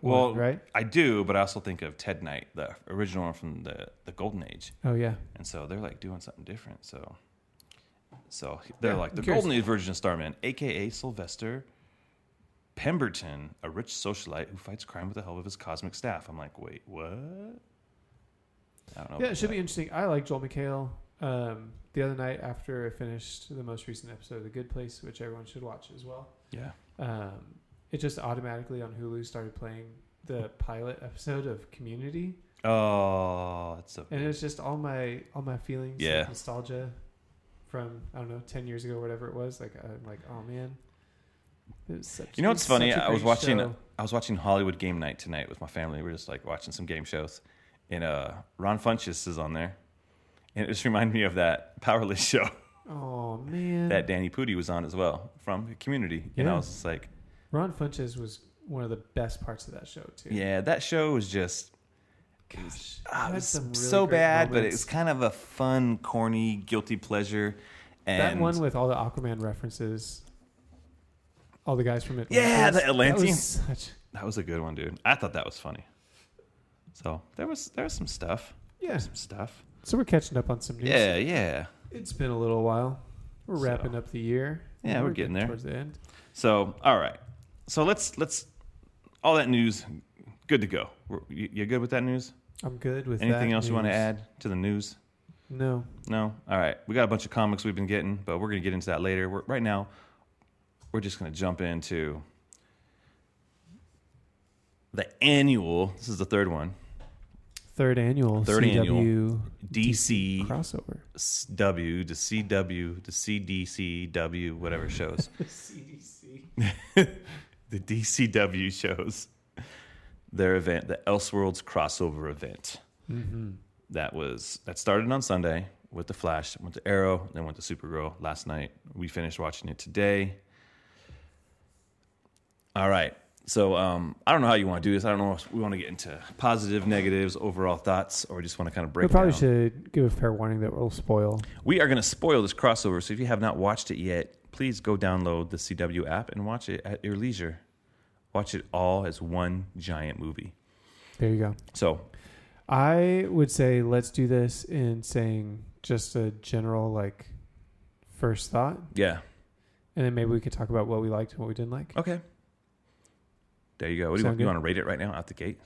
Speaker 1: well,
Speaker 2: right?
Speaker 1: I do, but I also think of Ted Knight, the original one from the Golden Age,
Speaker 2: Oh yeah.
Speaker 1: and so they're like doing something different. So they're
Speaker 2: Yeah,
Speaker 1: like the
Speaker 2: I'm curious.
Speaker 1: Golden Age version of Starman, aka Sylvester Pemberton, a rich socialite who fights crime with the help of his cosmic staff. I'm like, wait, what? I don't know.
Speaker 2: Yeah, it should be interesting. I like Joel McHale. The other night after I finished the most recent episode of The Good Place, which everyone should watch as well,
Speaker 1: Yeah.
Speaker 2: it just automatically on Hulu started playing the pilot episode of Community,
Speaker 1: Oh, that's so.
Speaker 2: and it's just all my feelings,
Speaker 1: Yeah.
Speaker 2: like nostalgia from I don't know 10 years ago, or whatever it was. Like I'm like, oh man, it was such.
Speaker 1: You know
Speaker 2: it
Speaker 1: what's
Speaker 2: was
Speaker 1: funny?
Speaker 2: such a
Speaker 1: I was
Speaker 2: great
Speaker 1: watching
Speaker 2: show.
Speaker 1: Hollywood Game Night tonight with my family. We're just like watching some game shows, and Ron Funches is on there, and it just reminded me of that Powerless show
Speaker 2: Oh man,
Speaker 1: that Danny Pudi was on as well from Community. And I
Speaker 2: Yeah.
Speaker 1: was just like,
Speaker 2: Ron Funches was one of the best parts of that show too.
Speaker 1: yeah, that show was just
Speaker 2: Gosh,
Speaker 1: it
Speaker 2: had
Speaker 1: was
Speaker 2: some really
Speaker 1: so
Speaker 2: great
Speaker 1: bad, but it
Speaker 2: moments.
Speaker 1: was kind of a fun, corny, guilty pleasure. And
Speaker 2: That one with all the Aquaman references, all the guys from Atlantis.
Speaker 1: Yeah, the
Speaker 2: that
Speaker 1: Atlanteans.
Speaker 2: was such-
Speaker 1: that was a good one, dude. I thought that was funny. So there was some stuff.
Speaker 2: yeah.
Speaker 1: Some stuff.
Speaker 2: So we're catching up on some news.
Speaker 1: Yeah.
Speaker 2: It's been a little while. We're
Speaker 1: So,
Speaker 2: wrapping up the year.
Speaker 1: yeah, we're getting there.
Speaker 2: towards the end.
Speaker 1: So, all right. So let's all that news, good to go. You good with that news?
Speaker 2: I'm good with
Speaker 1: Anything
Speaker 2: that
Speaker 1: else you want to
Speaker 2: news.
Speaker 1: add to the news?
Speaker 2: No.
Speaker 1: No? All right. We got a bunch of comics we've been getting, but we're going to get into that later. Right now, we're just going to jump into the annual, this is the third one,
Speaker 2: Third annual
Speaker 1: DC
Speaker 2: crossover.
Speaker 1: W to CW to CDCW, whatever shows.
Speaker 2: CDC.
Speaker 1: The DCW shows their event, the Elseworlds crossover event.
Speaker 2: Mm-hmm.
Speaker 1: That started on Sunday with the Flash, went to Arrow, then went to Supergirl last night. We finished watching it today. All right. So I don't know how you want to do this. I don't know if we want to get into positive, negatives, overall thoughts, or just want to kind of break
Speaker 2: We
Speaker 1: it
Speaker 2: probably
Speaker 1: down.
Speaker 2: should give a fair warning that we'll spoil.
Speaker 1: We are going to spoil this crossover, so if you have not watched it yet, please go download the CW app and watch it at your leisure. Watch it all as one giant movie.
Speaker 2: There you go.
Speaker 1: So,
Speaker 2: I would say let's do this in saying just a general like first thought,
Speaker 1: Yeah.
Speaker 2: and then maybe we could talk about what we liked and what we didn't like.
Speaker 1: Okay. There you go. What do you
Speaker 2: Sound
Speaker 1: want? You
Speaker 2: good?
Speaker 1: want to rate it right now out the gate?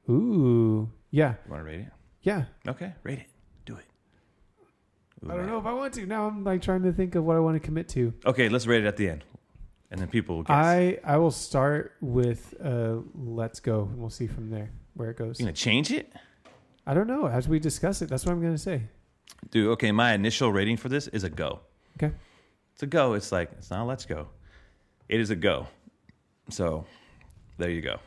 Speaker 2: Ooh, yeah,
Speaker 1: You want to rate it?
Speaker 2: yeah.
Speaker 1: Okay, rate it. Do it. Ooh,
Speaker 2: I don't
Speaker 1: man.
Speaker 2: know if I want to. Now I'm like trying to think of what I want to commit to.
Speaker 1: Okay, let's rate it at the end, and then people will guess.
Speaker 2: I will start with let's go, and we'll see from there where it goes.
Speaker 1: You gonna change it,
Speaker 2: I don't know. As we discuss it, that's what I'm going to say.
Speaker 1: dude? Okay, my initial rating for this is a go.
Speaker 2: Okay.
Speaker 1: It's a go. It's like it's not a let's go. It is a go. So there you go.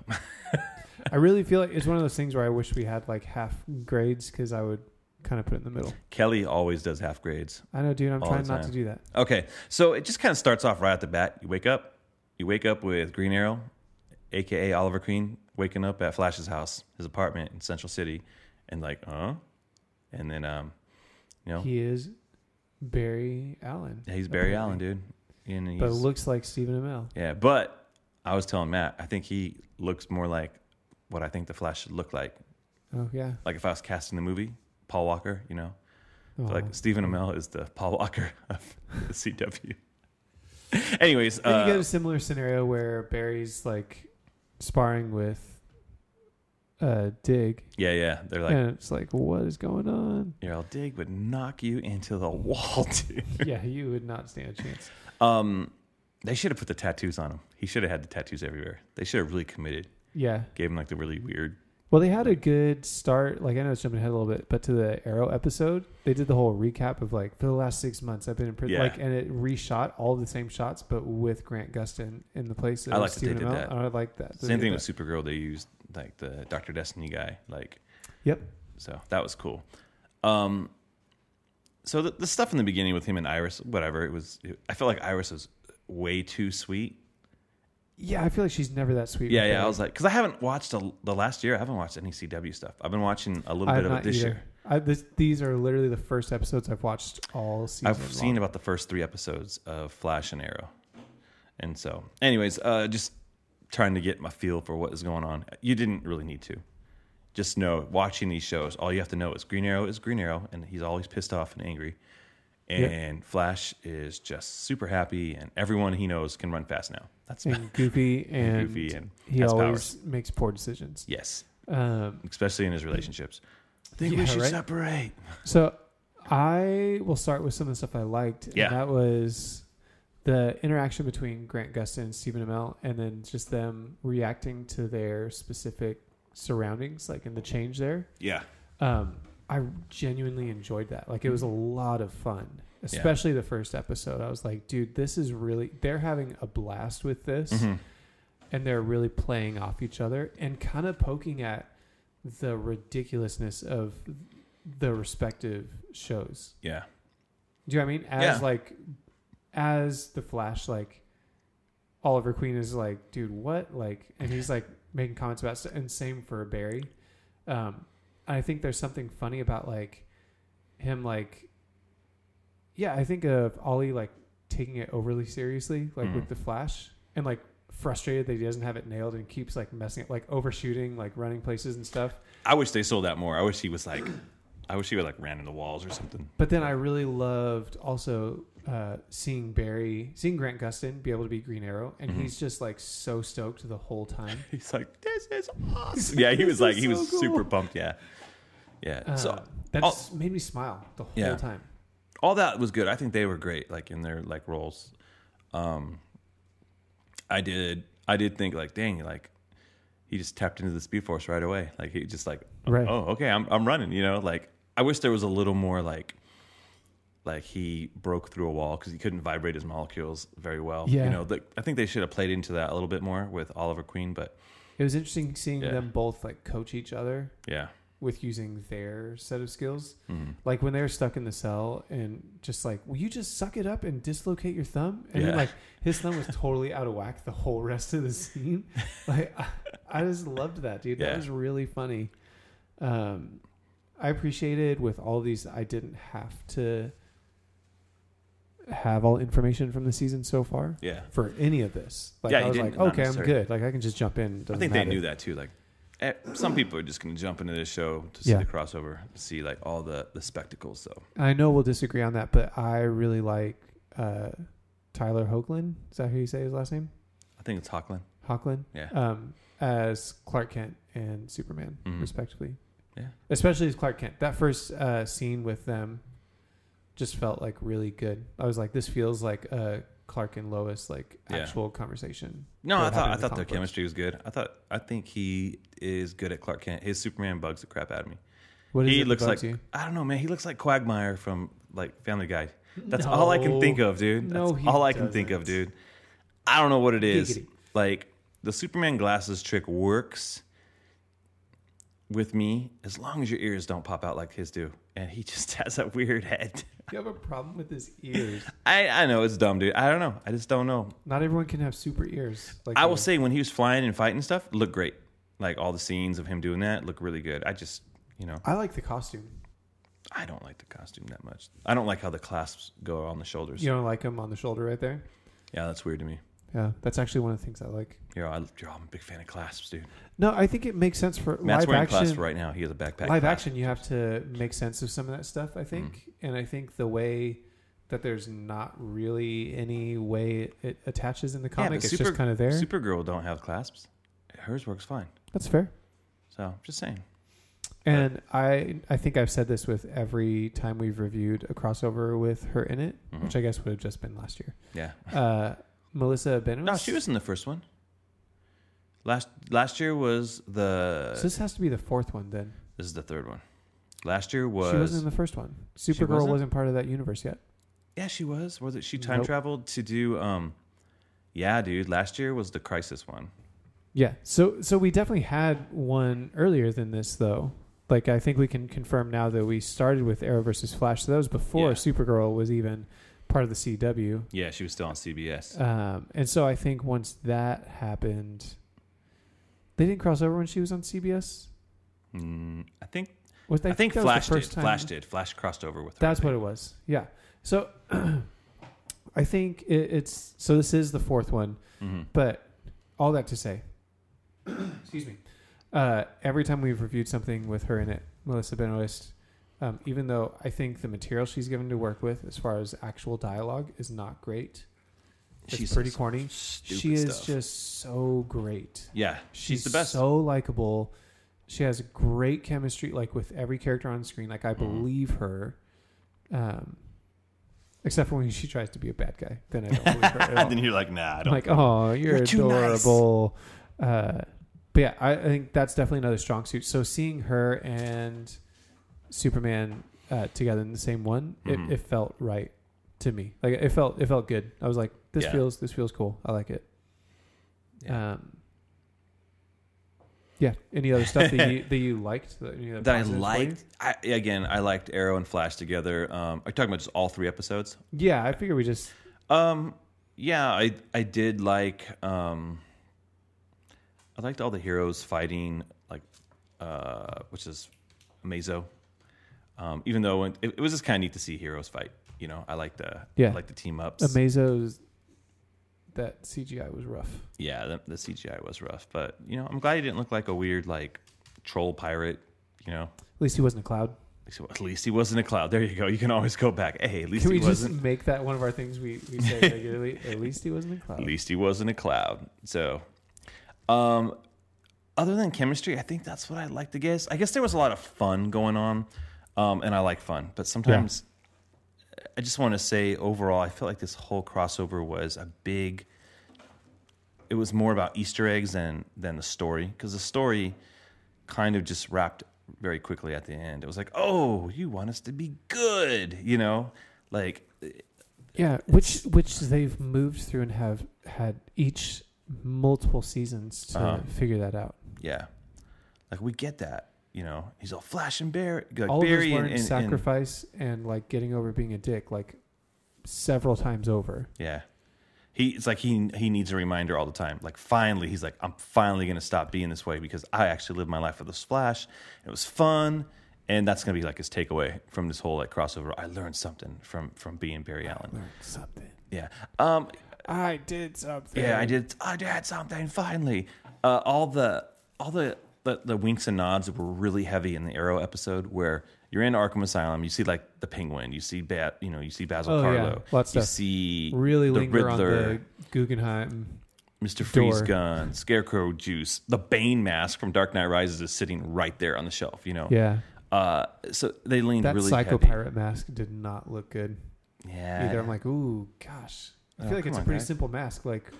Speaker 2: I really feel like it's one of those things where I wish we had like half grades because I would kind of put it in the middle.
Speaker 1: Kelly always does half grades.
Speaker 2: I know, dude. I'm
Speaker 1: All
Speaker 2: trying
Speaker 1: the
Speaker 2: not
Speaker 1: time.
Speaker 2: to do that.
Speaker 1: Okay, so it just kind of starts off right at the bat. You wake up with Green Arrow, aka Oliver Queen, waking up at Flash's house, his apartment in Central City, and like, and then you know,
Speaker 2: He is Barry Allen.
Speaker 1: yeah, he's Barry Allen, dude. And he's,
Speaker 2: But it looks like Stephen Amell.
Speaker 1: yeah, but I was telling Matt, I think he looks more like what I think the Flash should look like.
Speaker 2: Oh, yeah.
Speaker 1: Like if I was casting the movie, Paul Walker, you know,
Speaker 2: Oh.
Speaker 1: like Stephen Amell is the Paul Walker of the CW. Anyways,
Speaker 2: Then you get a similar scenario where Barry's like sparring with Dig.
Speaker 1: yeah, they're like,
Speaker 2: And it's like, what is going on?
Speaker 1: yeah, I'll dig, but knock you into the wall, dude.
Speaker 2: Yeah, you would not stand a chance.
Speaker 1: They should have put the tattoos on him. He should have had the tattoos everywhere. They should have really committed.
Speaker 2: Yeah.
Speaker 1: Gave him like the really weird.
Speaker 2: Well, they had a good start. Like, I know it's jumping ahead a little bit, but to the Arrow episode, they did the whole recap of like, for the last 6 months, I've been in prison.
Speaker 1: Yeah.
Speaker 2: Like, and it reshot all the same shots, but with Grant Gustin in the place of
Speaker 1: I like that they
Speaker 2: Stephen
Speaker 1: did
Speaker 2: Amell.
Speaker 1: that.
Speaker 2: I like that.
Speaker 1: Same
Speaker 2: They
Speaker 1: thing
Speaker 2: did
Speaker 1: with Supergirl. They used like the Dr. Destiny guy. Like,
Speaker 2: Yep.
Speaker 1: so that was cool. So the stuff in the beginning with him and Iris, whatever, I felt like Iris was way too sweet.
Speaker 2: Yeah, I feel like she's never that sweet.
Speaker 1: Yeah,
Speaker 2: with
Speaker 1: yeah. I
Speaker 2: Barry.
Speaker 1: was like, because I haven't watched the last year. I haven't watched any CW stuff. I've been watching a little
Speaker 2: I
Speaker 1: bit
Speaker 2: have
Speaker 1: of it
Speaker 2: not
Speaker 1: this
Speaker 2: either.
Speaker 1: year.
Speaker 2: These are literally the first episodes I've watched all season.
Speaker 1: I've seen about the first 3 episodes of Flash and Arrow. And so, anyways, just trying to get my feel for what is going on. You didn't really need to. Just know, watching these shows, all you have to know is Green Arrow is Green Arrow, and he's always pissed off and angry. And Flash is just super happy, and everyone he knows can run fast now. That's
Speaker 2: and goofy, and he
Speaker 1: has
Speaker 2: always
Speaker 1: powers.
Speaker 2: makes poor decisions.
Speaker 1: Yes,
Speaker 2: Um,
Speaker 1: especially in his relationships. I think we
Speaker 2: Yeah,
Speaker 1: should
Speaker 2: right?
Speaker 1: separate.
Speaker 2: So I will start with some of the stuff I liked.
Speaker 1: Yeah.
Speaker 2: And that was the interaction between Grant Gustin and Stephen Amell, and then just them reacting to their specific surroundings, like in the change there.
Speaker 1: Yeah.
Speaker 2: I genuinely enjoyed that. Like, it was a lot of fun, especially the first episode. I was like, dude, this is really, they're having a blast with this,
Speaker 1: Mm-hmm.
Speaker 2: and they're really playing off each other and kind of poking at the ridiculousness of the respective shows.
Speaker 1: Yeah.
Speaker 2: Do you know what I mean? As the Flash, like, Oliver Queen is like, dude, what? Like, and he's like making comments about stuff, and same for Barry. I think there's something funny about like him, like, yeah, I think of Ollie like taking it overly seriously, like with the Flash, and like frustrated that he doesn't have it nailed and keeps like messing it, like overshooting, like running places and stuff.
Speaker 1: I wish they sold that more. I wish he would like ran in the walls or something.
Speaker 2: But then I really loved also seeing Grant Gustin be able to be Green Arrow, and he's just like so stoked the whole time.
Speaker 1: He's like, this is awesome. Yeah, he was like, he was
Speaker 2: so cool.
Speaker 1: super pumped. Yeah. Yeah. So
Speaker 2: that just made me smile the whole time.
Speaker 1: all that was good. I think they were great, like in their like roles. I did think like, dang, like he just tapped into the Speed Force right away. Like he just like,
Speaker 2: Right.
Speaker 1: oh, okay, I'm running. You know, like I wish there was a little more like he broke through a wall because he couldn't vibrate his molecules very well.
Speaker 2: Yeah.
Speaker 1: You know, I think they should have played into that a little bit more with Oliver Queen, but
Speaker 2: It was interesting seeing them both like coach each other
Speaker 1: yeah.
Speaker 2: with using their set of skills.
Speaker 1: Mm-hmm.
Speaker 2: Like when they were stuck in the cell and just like, will you just suck it up and dislocate your thumb? And then like his thumb was totally out of whack the whole rest of the scene. Like I just loved that, dude. That was really funny. I appreciated with all these, I didn't have to have all information from the season so far.
Speaker 1: Yeah.
Speaker 2: For any of this. Like
Speaker 1: Yeah,
Speaker 2: I was
Speaker 1: you
Speaker 2: like,
Speaker 1: didn't, not
Speaker 2: okay, I'm
Speaker 1: necessarily.
Speaker 2: good. Like I can just jump in.
Speaker 1: I think they knew that too. Like, some people are just going to jump into this show to see the crossover, to see like all the spectacles. So
Speaker 2: I know we'll disagree on that, but I really like Tyler Hoechlin. Is that how you say his last name?
Speaker 1: I think it's Hoechlin.
Speaker 2: Hoechlin?
Speaker 1: Yeah.
Speaker 2: As Clark Kent and Superman, respectively.
Speaker 1: Yeah.
Speaker 2: Especially as Clark Kent. That first scene with them just felt like really good. I was like, this feels like a Clark and Lois like actual conversation.
Speaker 1: No, I thought their chemistry was good. I think he is good at Clark Kent. His Superman bugs the crap out of me.
Speaker 2: What is
Speaker 1: he
Speaker 2: it
Speaker 1: looks like
Speaker 2: you?
Speaker 1: I don't know, man. He looks like Quagmire from like Family Guy. That's all I can think of, dude. That's all I can think of, dude. I don't know what it is.
Speaker 2: Giggity.
Speaker 1: Like the Superman glasses trick works with me as long as your ears don't pop out like his do. And he just has a weird head.
Speaker 2: You have a problem with his ears.
Speaker 1: I know it's dumb, dude. I don't know. I just don't know.
Speaker 2: Not everyone can have super ears. Like
Speaker 1: I will say when he was flying and fighting stuff, it looked great. Like all the scenes of him doing that look really good. I just,
Speaker 2: I like the costume.
Speaker 1: I don't like the costume that much. I don't like how the clasps go on the shoulders.
Speaker 2: You don't like him on the shoulder right there?
Speaker 1: Yeah, that's weird to me.
Speaker 2: Yeah, that's actually one of the things I like.
Speaker 1: I'm a big fan of clasps, dude.
Speaker 2: No, I think it makes sense for
Speaker 1: Matt's
Speaker 2: live
Speaker 1: wearing
Speaker 2: action.
Speaker 1: clasps right now. He has a backpack.
Speaker 2: Live
Speaker 1: clasp.
Speaker 2: action, you have to make sense of some of that stuff, I think. And I think the way that there's not really any way it attaches in the comic, it's just kind of there.
Speaker 1: Supergirl don't have clasps. Hers works fine.
Speaker 2: That's fair.
Speaker 1: So, just saying.
Speaker 2: And I think I've said this with every time we've reviewed a crossover with her in it, which I guess would have just been last year.
Speaker 1: Yeah.
Speaker 2: Melissa Benoist.
Speaker 1: No, she was in the first one. Last year was the...
Speaker 2: So this has to be the fourth one then.
Speaker 1: This is the third one. Last year was...
Speaker 2: She wasn't in the first one. Supergirl wasn't part of that universe yet.
Speaker 1: Yeah, she was. Was it? She time traveled to do... Yeah, dude. Last year was the Crisis one.
Speaker 2: Yeah. So we definitely had one earlier than this, though. Like, I think we can confirm now that we started with Arrow versus Flash. So that was before Supergirl was even part of the CW.
Speaker 1: Yeah, she was still on CBS.
Speaker 2: And so I think once that happened... They didn't cross over when she was on CBS?
Speaker 1: I think
Speaker 2: Flash
Speaker 1: did. Flash did. Flash crossed over with her.
Speaker 2: That's what it was. Yeah. So I think it's... So this is the fourth one. But all that to say... excuse me. Every time we've reviewed something with her in it, Melissa Benoist, even though I think the material she's given to work with as far as actual dialogue is not great... She's pretty corny. She is just so great.
Speaker 1: Yeah, she's the best.
Speaker 2: So likable. She has great chemistry, like with every character on screen. Like I believe her, except for when she tries to be a bad guy. Then I don't believe her at all.
Speaker 1: Then you're like, nah, I don't.
Speaker 2: I'm like, oh, you're adorable. Nice. But yeah, I think that's definitely another strong suit. So seeing her and Superman together in the same one, it felt right to me. Like it felt good. I was like, this feels cool. I like it. Yeah. Any other stuff that you liked?
Speaker 1: That I liked? I liked Arrow and Flash together. Are you talking about just all 3 episodes?
Speaker 2: Yeah, I figure we just...
Speaker 1: Yeah, I did like... I liked all the heroes fighting, like, which is Amazo. Even though it was just kind of neat to see heroes fight. I like the team ups.
Speaker 2: Amazo's... That CGI was rough.
Speaker 1: Yeah, the CGI was rough. But, I'm glad he didn't look like a weird, like, troll pirate,
Speaker 2: At least he wasn't a cloud.
Speaker 1: At least he wasn't a cloud. There you go. You can always go back. Hey, at least he wasn't.
Speaker 2: Can we just make that one of our things we say regularly? At least he wasn't a cloud.
Speaker 1: At least he wasn't a cloud. So, other than chemistry, I think that's what I'd like to guess. I guess there was a lot of fun going on, and I like fun. But sometimes... I just want to say overall, I feel like this whole crossover was it was more about Easter eggs than the story, because the story kind of just wrapped very quickly at the end. It was like, oh, you want us to be good, like.
Speaker 2: Yeah, which they've moved through and have had each multiple seasons to figure that out.
Speaker 1: Yeah. Like we get that. He's all Flash and Barry. Like
Speaker 2: all
Speaker 1: Barry
Speaker 2: of us learned sacrifice and like getting over being a dick like several times over.
Speaker 1: Yeah, it's like he needs a reminder all the time. Like finally, he's like, I'm finally gonna stop being this way because I actually lived my life with this Flash. It was fun, and that's gonna be like his takeaway from this whole like crossover. I learned something from being Barry Allen.
Speaker 2: I learned something.
Speaker 1: Yeah.
Speaker 2: I did something.
Speaker 1: Yeah, I did something finally. All the the winks and nods were really heavy in the Arrow episode where you're in Arkham Asylum. You see like the Penguin. You see you see Basil Karlo.
Speaker 2: Lots of
Speaker 1: you
Speaker 2: stuff.
Speaker 1: see
Speaker 2: Really
Speaker 1: the
Speaker 2: linger
Speaker 1: Riddler,
Speaker 2: on the Guggenheim.
Speaker 1: Mr. Freeze gun, Scarecrow juice. The Bane mask from Dark Knight Rises is sitting right there on the shelf. You know.
Speaker 2: Yeah.
Speaker 1: So they leaned
Speaker 2: That
Speaker 1: really
Speaker 2: Psycho
Speaker 1: heavy.
Speaker 2: Pirate mask did not look good.
Speaker 1: Yeah.
Speaker 2: Either. I'm like, ooh, gosh. I feel like it's a
Speaker 1: come on,
Speaker 2: pretty
Speaker 1: guys.
Speaker 2: simple mask. Like,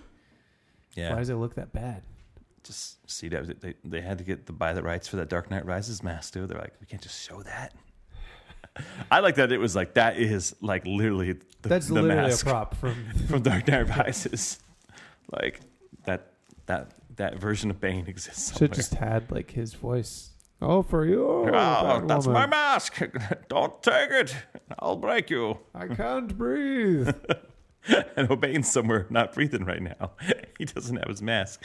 Speaker 1: Yeah.
Speaker 2: why does it look that bad?
Speaker 1: Just see that they had to buy the rights for that Dark Knight Rises mask too. They're like, we can't just show that. I like that it was like that is like literally
Speaker 2: That's
Speaker 1: the
Speaker 2: literally
Speaker 1: mask
Speaker 2: a prop from
Speaker 1: from Dark Knight Rises. Like that version of Bane exists somewhere.
Speaker 2: should just had like his voice. Oh, for you.
Speaker 1: Oh, that's
Speaker 2: Batwoman.
Speaker 1: my mask. Don't take it. I'll break you.
Speaker 2: I can't breathe.
Speaker 1: And Bane's somewhere not breathing right now. He doesn't have his mask.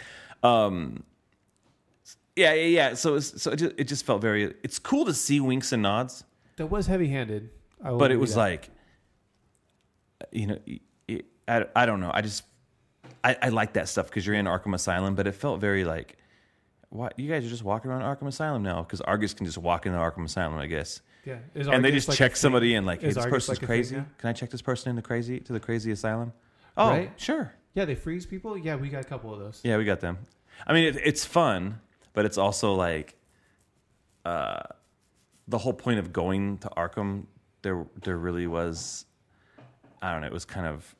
Speaker 1: Yeah. So it just felt very. It's cool to see winks and nods,
Speaker 2: That was heavy-handed.
Speaker 1: but it was like, I don't know. I like that stuff because you're in Arkham Asylum, but it felt very like, what, you guys are just walking around Arkham Asylum now because Argus can just walk into Arkham Asylum, I guess.
Speaker 2: Yeah.
Speaker 1: And they just check somebody and like, hey,
Speaker 2: Is
Speaker 1: this
Speaker 2: Argus
Speaker 1: person's
Speaker 2: like a
Speaker 1: crazy.
Speaker 2: thing now?
Speaker 1: Can I check this person into the crazy asylum? Oh,
Speaker 2: Right?
Speaker 1: sure.
Speaker 2: Yeah, they freeze people. Yeah, we got a couple of those.
Speaker 1: Yeah, we got them. I mean, it's fun, but it's also like the whole point of going to Arkham. There really was. I don't know. It was kind of.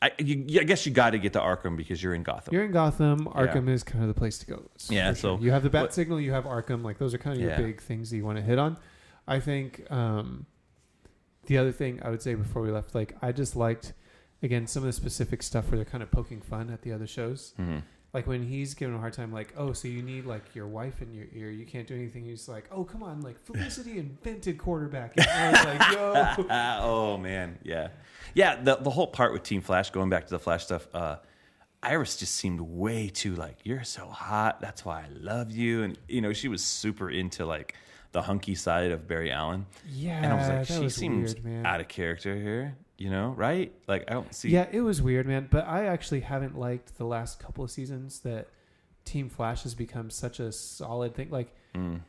Speaker 1: I guess you got to get to Arkham because you're in Gotham.
Speaker 2: You're in Gotham. Arkham is kind of the place to go.
Speaker 1: Yeah,
Speaker 2: for sure.
Speaker 1: so-
Speaker 2: you have the Bat Signal. You have Arkham. Like those are kind of your
Speaker 1: Yeah.
Speaker 2: big things that you want to hit on. I think the other thing I would say before we left, like I just liked again some of the specific stuff where they're kind of poking fun at the other shows.
Speaker 1: Mm-hmm.
Speaker 2: Like when he's giving a hard time, like, oh, so you need like your wife in your ear. You can't do anything. He's like, oh, come on, like Felicity invented quarterback. And I was like, yo.
Speaker 1: Oh man, yeah. The whole part with Team Flash, going back to the Flash stuff, Iris just seemed way too like, you're so hot, that's why I love you, and she was super into like the hunky side of Barry Allen.
Speaker 2: Yeah,
Speaker 1: And I was like,
Speaker 2: that
Speaker 1: she
Speaker 2: was
Speaker 1: seems
Speaker 2: weird, man.
Speaker 1: out of character here, right? Like I don't see.
Speaker 2: Yeah, it was weird, man. But I actually haven't liked the last couple of seasons that Team Flash has become such a solid thing. Like,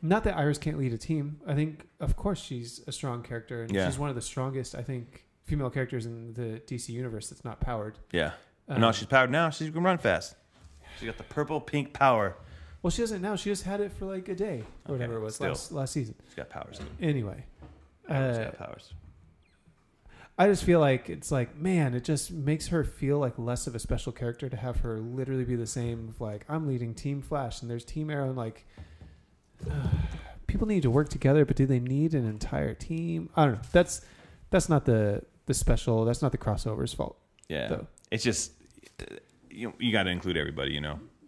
Speaker 2: not that Iris can't lead a team. I think, of course, she's a strong character, and
Speaker 1: Yeah.
Speaker 2: she's one of the strongest, I think, female characters in the DC universe that's not powered.
Speaker 1: Yeah. No, she's powered now. She can run fast. She got the purple pink power.
Speaker 2: Well, she doesn't now. She just had it for like a day or whatever it was
Speaker 1: still.
Speaker 2: last season.
Speaker 1: She's got powers.
Speaker 2: Anyway,
Speaker 1: Iris got powers.
Speaker 2: I just feel like it's like, man, it just makes her feel like less of a special character to have her literally be the same. Of like, I'm leading Team Flash and there's Team Arrow, and like, people need to work together, but do they need an entire team? I don't know. That's not the special. That's not the crossover's fault.
Speaker 1: Yeah.
Speaker 2: Though.
Speaker 1: It's just you got to include everybody.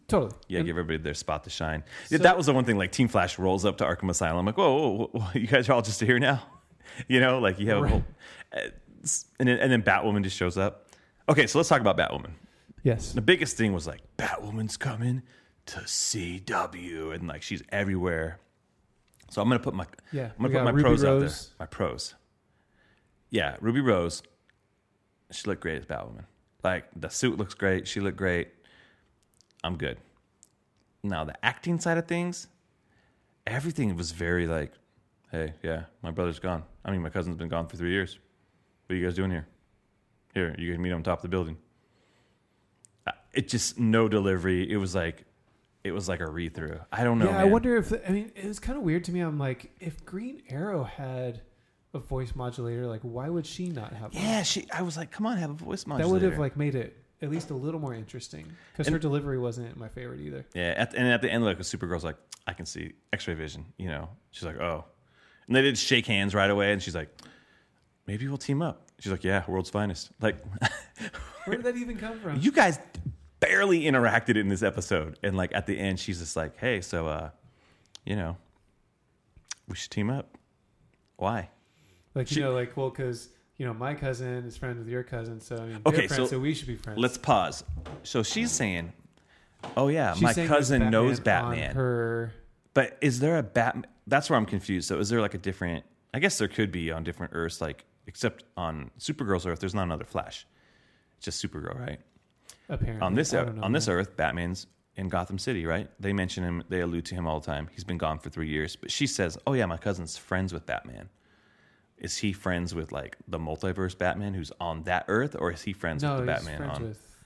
Speaker 2: Totally.
Speaker 1: Yeah,
Speaker 2: And
Speaker 1: give everybody their spot to shine.
Speaker 2: So-
Speaker 1: That was the one thing. Like Team Flash rolls up to Arkham Asylum, like, whoa, you guys are all just here now. Like you have a whole, and then Batwoman just shows up. Okay, so let's talk about Batwoman.
Speaker 2: Yes.
Speaker 1: The biggest thing was like Batwoman's coming to CW, and like she's everywhere. So I'm gonna put my
Speaker 2: Yeah,
Speaker 1: I'm
Speaker 2: we
Speaker 1: gonna put
Speaker 2: got
Speaker 1: my
Speaker 2: Ruby
Speaker 1: pros out there.
Speaker 2: Rose.
Speaker 1: My pros. Yeah, Ruby Rose. She looked great as Batwoman. Like the suit looks great. She looked great. I'm good. Now the acting side of things, everything was very like, hey, yeah, my brother's gone. I mean, my cousin's been gone for 3 years. What are you guys doing here? Here, you can meet him on top of the building. It just no delivery. It was like a read through. I don't know.
Speaker 2: Yeah,
Speaker 1: man.
Speaker 2: I wonder if it was kind of weird to me. I'm like, if Green Arrow had a voice modulator, like why would she not have one?
Speaker 1: Yeah, I was like, come on, have a voice modulator.
Speaker 2: That would have like made it at least a little more interesting because her delivery wasn't my favorite either.
Speaker 1: Yeah, at the end, like Supergirl's like, I can see X-ray vision. She's like, oh, and they did shake hands right away, and she's like, maybe we'll team up. She's like, yeah, world's finest. Like,
Speaker 2: Where did that even come from?
Speaker 1: you guys barely interacted in this episode, and like at the end, she's just like, hey, so we should team up. Why?
Speaker 2: Like, well, because, my cousin is friends with your cousin, so I mean,
Speaker 1: Okay,
Speaker 2: they're friends, so we should be friends.
Speaker 1: Let's pause. So she's saying, oh yeah,
Speaker 2: She's
Speaker 1: my
Speaker 2: saying
Speaker 1: cousin
Speaker 2: there's
Speaker 1: knows
Speaker 2: on
Speaker 1: Batman.
Speaker 2: her.
Speaker 1: But is there a Batman? That's where I'm confused. So is there like a different? I guess there could be on different Earths, like except on Supergirl's Earth, there's not another Flash. It's just Supergirl, right?
Speaker 2: Apparently,
Speaker 1: On this
Speaker 2: I don't know,
Speaker 1: on this
Speaker 2: man.
Speaker 1: Earth, Batman's in Gotham City, right? They mention him. They allude to him all the time. He's been gone for 3 years. But she says, oh, yeah, my cousin's friends with Batman. Is he friends with, like, the multiverse Batman who's on that Earth? Or is he friends with the Batman
Speaker 2: friends
Speaker 1: on
Speaker 2: with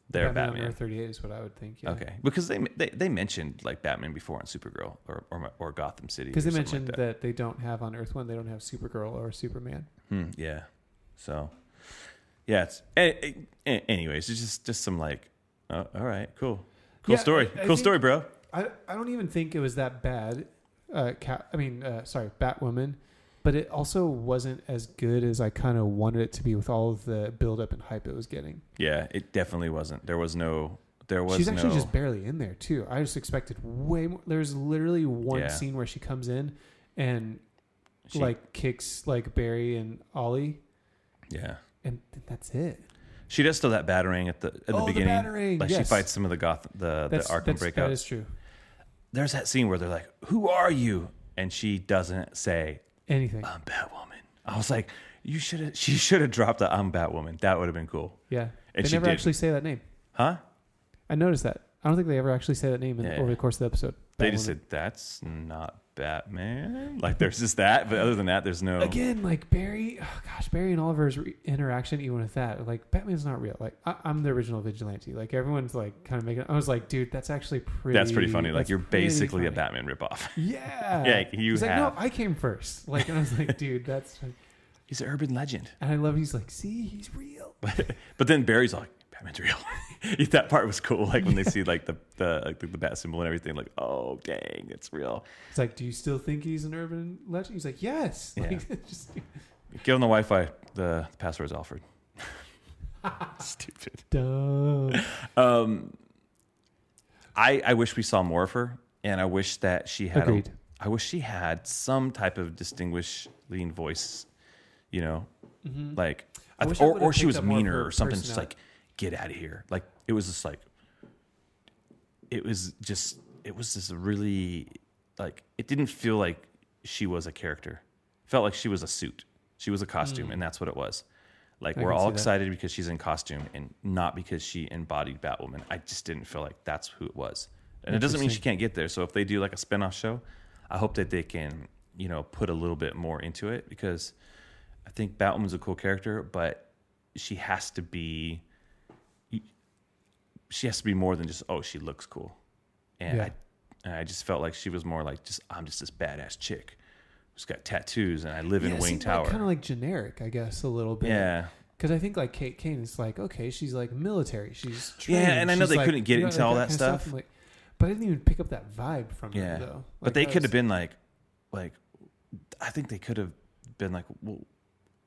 Speaker 1: their
Speaker 2: Batman?
Speaker 1: Batman?
Speaker 2: On Earth 38 is what I would think. Yeah.
Speaker 1: Okay. Because they mentioned, like, Batman before on Supergirl or Gotham City.
Speaker 2: Because they mentioned that they don't have on Earth 1, they don't have Supergirl or Superman.
Speaker 1: Yeah. So, yeah. Anyways, it's just some, like, all right, cool. Cool story. Cool story, bro.
Speaker 2: I don't even think it was that bad. Batwoman, but it also wasn't as good as I kind of wanted it to be with all of the build up and hype it was getting.
Speaker 1: Yeah, it definitely wasn't. She's
Speaker 2: actually just barely in there too. I just expected way more. There's literally one scene where she comes in and like kicks like Barry and Ollie.
Speaker 1: Yeah,
Speaker 2: and that's it.
Speaker 1: She does still that battering at the beginning.
Speaker 2: The battering.
Speaker 1: Like, yes. She fights some of the Arkham breakout.
Speaker 2: That is true.
Speaker 1: There's that scene where they're like, "Who are you?" and she doesn't say
Speaker 2: anything.
Speaker 1: I'm Batwoman. I was like, she should have dropped the I'm Batwoman. That would have been cool.
Speaker 2: Yeah.
Speaker 1: And
Speaker 2: they never actually say that name.
Speaker 1: Huh?
Speaker 2: I noticed that. I don't think they ever actually say that name over the course of the episode.
Speaker 1: They just said, that's not Batman. Like, there's just that, but other than that, there's no...
Speaker 2: Again, like, Barry and Oliver's interaction, even with that, like, Batman's not real. Like, I'm the original vigilante. Like, everyone's, like, kind of making... I was like, dude, that's actually pretty...
Speaker 1: That's pretty funny. Like, you're basically a Batman ripoff.
Speaker 2: Yeah.
Speaker 1: Yeah,
Speaker 2: He's like, no, I came first. Like, and I was like, dude, that's...
Speaker 1: He's an urban legend.
Speaker 2: And I love he's like, see, he's real.
Speaker 1: But then Barry's like, Batman's real. That part was cool. Like, when they see, like, the bat symbol and everything, like, oh, dang, it's real.
Speaker 2: It's like, do you still think he's an urban legend? He's like, yes.
Speaker 1: Yeah.
Speaker 2: Like, just...
Speaker 1: Get on the Wi-Fi. The password's Alfred. Stupid.
Speaker 2: Dumb.
Speaker 1: I wish we saw more of her, and I wish that she had...
Speaker 2: Agreed.
Speaker 1: I wish she had some type of distinguishing voice, you know? Mm-hmm. Like, or she was meaner or something, just like, get out of here. Like, it was just like, it was just really, like, it didn't feel like she was a character. It felt like she was a suit. She was a costume, and that's what it was. Like, we're all excited because she's in costume and not because she embodied Batwoman. I just didn't feel like that's who it was. And it doesn't mean she can't get there. So if they do like a spinoff show, I hope that they can, you know, put a little bit more into it, because I think Batwoman's a cool character, but she has to be more than just, oh, she looks cool. And I just felt like she was more like, I'm just this badass chick who's got tattoos and I live in Wayne Tower.
Speaker 2: Kind of like generic, I guess, a little bit.
Speaker 1: Yeah.
Speaker 2: Because I think like Kate Kane is like, okay, she's like military. She's trained.
Speaker 1: Yeah, and I know they couldn't get into all that stuff.
Speaker 2: Like, but I didn't even pick up that vibe from her, though. Like,
Speaker 1: but they could have been like, I think they could have been like, well,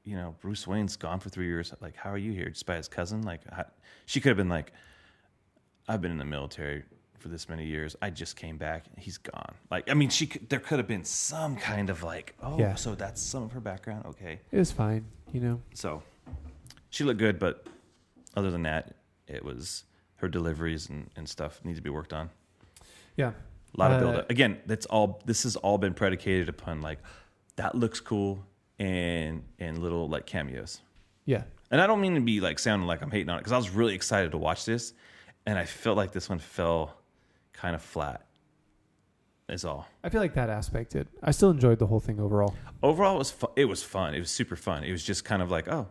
Speaker 1: you know, Bruce Wayne's gone for 3 years. Like, how are you here? Just by his cousin? Like, she could have been like, I've been in the military for this many years. I just came back. He's gone. Like, I mean, there could have been some kind of like, so that's some of her background. Okay.
Speaker 2: It was fine, you know?
Speaker 1: So she looked good, but other than that, it was her deliveries and stuff need to be worked on.
Speaker 2: Yeah.
Speaker 1: A lot of build-up. Again, this has all been predicated upon like, that looks cool and little like cameos.
Speaker 2: Yeah.
Speaker 1: And I don't mean to be like sounding like I'm hating on it, because I was really excited to watch this, and I felt like this one fell kind of flat. Is all.
Speaker 2: I feel like that aspect did. I still enjoyed the whole thing overall.
Speaker 1: Overall, it was fun. It was super fun. It was just kind of like, oh,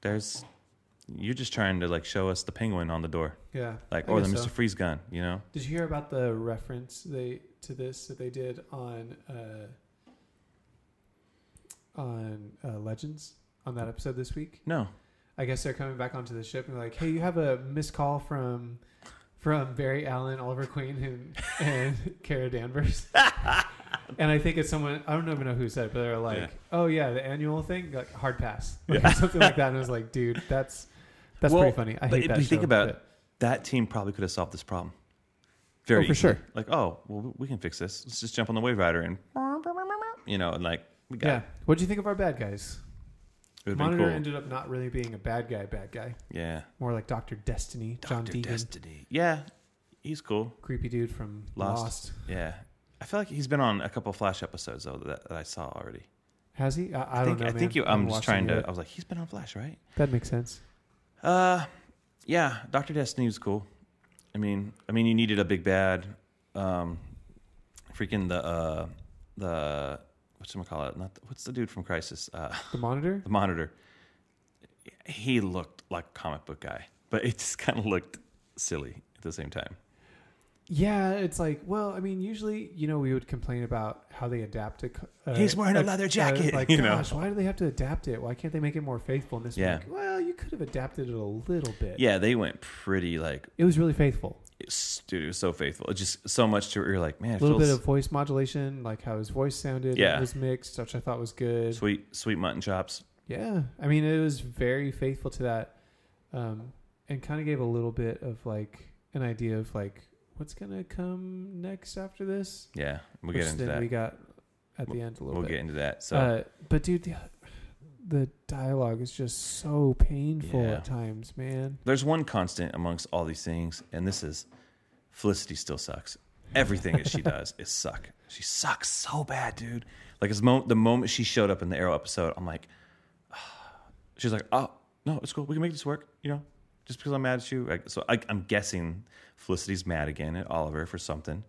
Speaker 1: you're just trying to like show us the penguin on the door.
Speaker 2: Yeah.
Speaker 1: Like, or the Mr. Freeze gun, you know?
Speaker 2: Did you hear about the reference to this that they did on Legends on that episode this week?
Speaker 1: No.
Speaker 2: I guess they're coming back onto the ship and they're like, hey, you have a missed call from Barry Allen, Oliver Queen, and Kara Danvers. And I think it's someone, I don't even know who said it, but they're like, oh yeah, the annual thing, like hard pass. Like, something like that. And I was like, dude, that's pretty funny. I hate that show.
Speaker 1: Think about it, that team probably could have solved this problem. Very
Speaker 2: for
Speaker 1: easily.
Speaker 2: Sure.
Speaker 1: Like, oh, well, we can fix this. Let's just jump on the Wave Rider and, you know, and like, we got it.
Speaker 2: What do you think of our bad guys?
Speaker 1: Monitor cool.
Speaker 2: ended up not really being a bad guy.
Speaker 1: Yeah.
Speaker 2: More like Dr. Destiny. John Deacon.
Speaker 1: Destiny. Yeah. He's cool.
Speaker 2: Creepy dude from Lost.
Speaker 1: Yeah. I feel like he's been on a couple of Flash episodes, though, that I saw already.
Speaker 2: Has he? I don't know,
Speaker 1: I think I'm just trying to... I was like, he's been on Flash, right?
Speaker 2: That makes sense.
Speaker 1: Yeah. Dr. Destiny was cool. I mean, you needed a big bad. Freaking the whatchamacallit? What's the dude from Crisis?
Speaker 2: The Monitor.
Speaker 1: The Monitor. He looked like a comic book guy, but it just kind of looked silly at the same time.
Speaker 2: Yeah, it's like, well, I mean, usually, we would complain about how they adapt it.
Speaker 1: He's wearing a leather jacket.
Speaker 2: Like, gosh, why do they have to adapt it? Why can't they make it more faithful? And this
Speaker 1: Yeah.
Speaker 2: like, well, you could have adapted it a little bit.
Speaker 1: Yeah, they went pretty like.
Speaker 2: It was really faithful.
Speaker 1: Dude, it was so faithful. It just so much to where you're like, man,
Speaker 2: A little bit of voice modulation, like how his voice sounded.
Speaker 1: Yeah.
Speaker 2: It was mixed, which I thought was good.
Speaker 1: sweet mutton chops.
Speaker 2: Yeah, I mean, it was very faithful to that, and kind of gave a little bit of like an idea of like what's gonna come next after this.
Speaker 1: Yeah, we'll get into that.
Speaker 2: We got at the end a little bit.
Speaker 1: We'll get into that. So,
Speaker 2: but dude, the dialogue is just so painful
Speaker 1: Yeah.
Speaker 2: at times, man.
Speaker 1: there's one constant amongst all these things, and this is Felicity still sucks. Everything that she does is suck. She sucks so bad, dude. Like the moment she showed up in the Arrow episode, I'm like, she's like, oh no, it's cool. We can make this work. Just because I'm mad at you. I'm guessing Felicity's mad again at Oliver for something.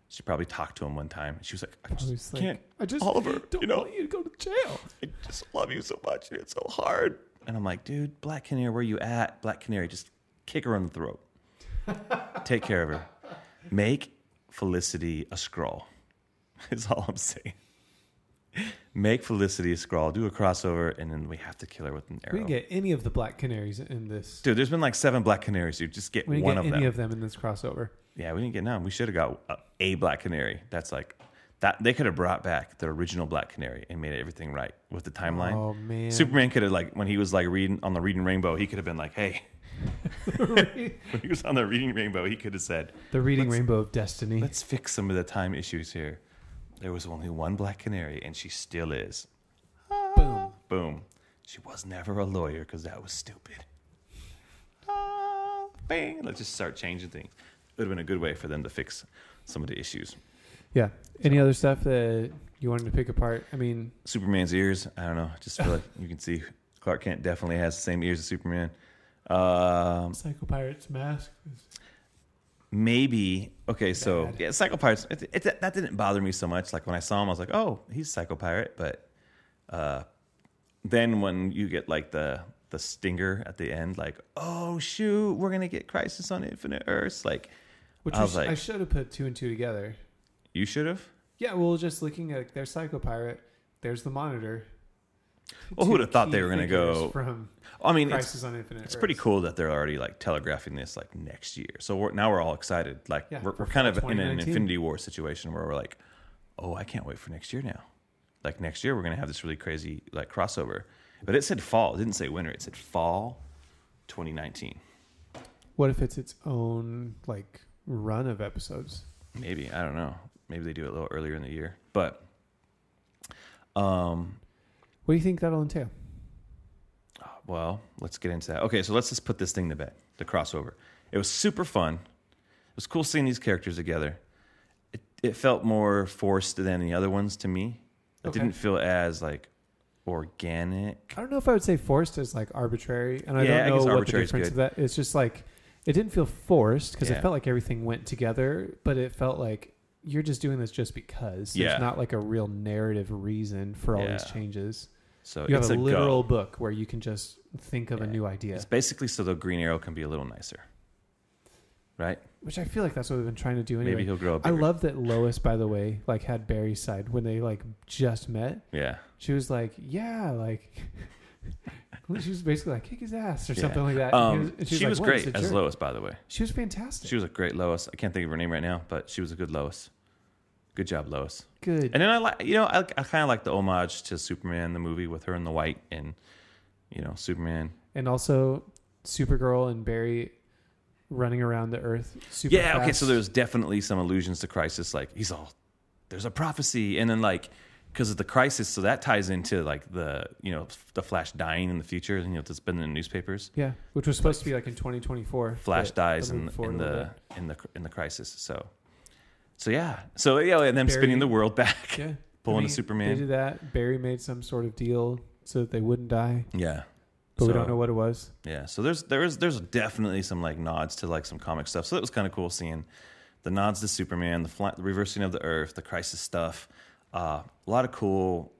Speaker 1: She probably talked to him one time. She was like, I just can't. Oliver,
Speaker 2: don't want you to go to jail.
Speaker 1: I just love you so much. It's so hard. And I'm like, dude, Black Canary, where you at? Black Canary, just kick her in the throat. Take care of her. Make Felicity a Skrull. Is all I'm saying. Make Felicity a Skrull. Do a crossover, and then we have to kill her with an arrow.
Speaker 2: We didn't get any of the Black Canaries in this.
Speaker 1: Dude, there's been like 7 Black Canaries, dude. Just get
Speaker 2: We didn't
Speaker 1: one
Speaker 2: get
Speaker 1: of them.
Speaker 2: any of them in this crossover.
Speaker 1: Yeah, we didn't get none. We should have got a Black Canary. That's like that. They could have brought back the original Black Canary and made everything right with the timeline.
Speaker 2: Oh man,
Speaker 1: Superman could have like when he was like reading on the Reading Rainbow, he could have been like, "Hey." When he was on the Reading Rainbow, he could have said,
Speaker 2: "The Reading Rainbow of Destiny."
Speaker 1: Let's fix some of the time issues here. There was only one Black Canary, and she still is.
Speaker 2: Boom.
Speaker 1: Boom. She was never a lawyer because that was stupid. Bang. Let's just start changing things. It would have been a good way for them to fix some of the issues.
Speaker 2: Yeah. Any other stuff that you wanted to pick apart? I mean,
Speaker 1: Superman's ears. I don't know. I just feel like you can see Clark Kent definitely has the same ears as Superman.
Speaker 2: Psycho Pirate's mask.
Speaker 1: Maybe. Okay, so
Speaker 2: Bad.
Speaker 1: yeah, Psycho Pirates. That didn't bother me so much. Like when I saw him, I was like, oh, he's Psycho Pirate. But then when you get like the stinger at the end, like, oh shoot, we're gonna get Crisis on Infinite Earths. Like,
Speaker 2: I should have put 2 and 2 together.
Speaker 1: You should have.
Speaker 2: Yeah, well, just looking at there's Psycho Pirate, there's the Monitor.
Speaker 1: Well, who would have thought they were going to go
Speaker 2: from?
Speaker 1: I mean,
Speaker 2: Crisis on Infinite Earths.
Speaker 1: It's pretty cool that they're already like telegraphing this like next year. So we're all excited. Like
Speaker 2: Yeah,
Speaker 1: we're
Speaker 2: for
Speaker 1: kind of in an
Speaker 2: 2019.
Speaker 1: Infinity War situation where we're like, oh, I can't wait for next year now. Like next year we're going to have this really crazy like crossover. But it said fall. It didn't say winter. It said fall 2019.
Speaker 2: What if it's its own like run of episodes?
Speaker 1: Maybe. I don't know. Maybe they do it a little earlier in the year. But
Speaker 2: what do you think that'll entail?
Speaker 1: well, let's get into that. Okay, so let's just put this thing to bed, the crossover. It was super fun. It was cool seeing these characters together. It felt more forced than the other ones to me. It
Speaker 2: Okay.
Speaker 1: didn't feel as like organic.
Speaker 2: I don't know if I would say forced as like arbitrary, and I
Speaker 1: Yeah, I
Speaker 2: don't
Speaker 1: guess
Speaker 2: know what the
Speaker 1: arbitrary is
Speaker 2: difference
Speaker 1: good.
Speaker 2: of that. It's just like it didn't feel forced because
Speaker 1: Yeah.
Speaker 2: it felt like everything went together, but it felt like you're just doing this just because. There's
Speaker 1: Yeah.
Speaker 2: not like a real narrative reason for all
Speaker 1: Yeah.
Speaker 2: these changes.
Speaker 1: So
Speaker 2: You have
Speaker 1: it's
Speaker 2: a
Speaker 1: a
Speaker 2: literal
Speaker 1: go.
Speaker 2: book where you can just think of a
Speaker 1: Yeah.
Speaker 2: new idea,
Speaker 1: It's basically so the Green Arrow can be a little nicer, right?
Speaker 2: which I feel like that's what we've been trying to do anyway.
Speaker 1: Maybe he'll grow up.
Speaker 2: I love that Lois, by the way, like had Barry's side when they like just met.
Speaker 1: Yeah,
Speaker 2: She was like, yeah, like she was basically like kick his ass or
Speaker 1: Yeah.
Speaker 2: something like that. And
Speaker 1: she
Speaker 2: like,
Speaker 1: was
Speaker 2: "What, he's
Speaker 1: great
Speaker 2: a
Speaker 1: as
Speaker 2: jerk."
Speaker 1: Lois, by the way.
Speaker 2: She was fantastic.
Speaker 1: She was a great Lois. I can't think of her name right now, but she was a good Lois. Good job, Lois.
Speaker 2: Good.
Speaker 1: And then I like, I kind of like the homage to Superman, the movie with her in the white and, Superman.
Speaker 2: And also Supergirl and Barry running around the Earth super
Speaker 1: Yeah,
Speaker 2: fast.
Speaker 1: okay, so there's definitely some allusions to Crisis. Like, there's a prophecy. And then, like, because of the Crisis, so that ties into, like, the Flash dying in the future. And, it's been in the newspapers.
Speaker 2: Yeah, which was supposed to be like in 2024.
Speaker 1: Flash
Speaker 2: but
Speaker 1: dies
Speaker 2: they're
Speaker 1: in
Speaker 2: moving forward a little
Speaker 1: the Crisis. So yeah. So, yeah, and them
Speaker 2: Barry-
Speaker 1: spinning the world back.
Speaker 2: bit. Yeah.
Speaker 1: Pulling
Speaker 2: I mean,
Speaker 1: a Superman.
Speaker 2: They did that. Barry made some sort of deal so that they wouldn't die.
Speaker 1: Yeah.
Speaker 2: But we don't know what it was.
Speaker 1: Yeah, so there's definitely some like nods to like some comic stuff. So that was kind of cool seeing the nods to Superman, the reversing of the Earth, the Crisis stuff. A lot of cool,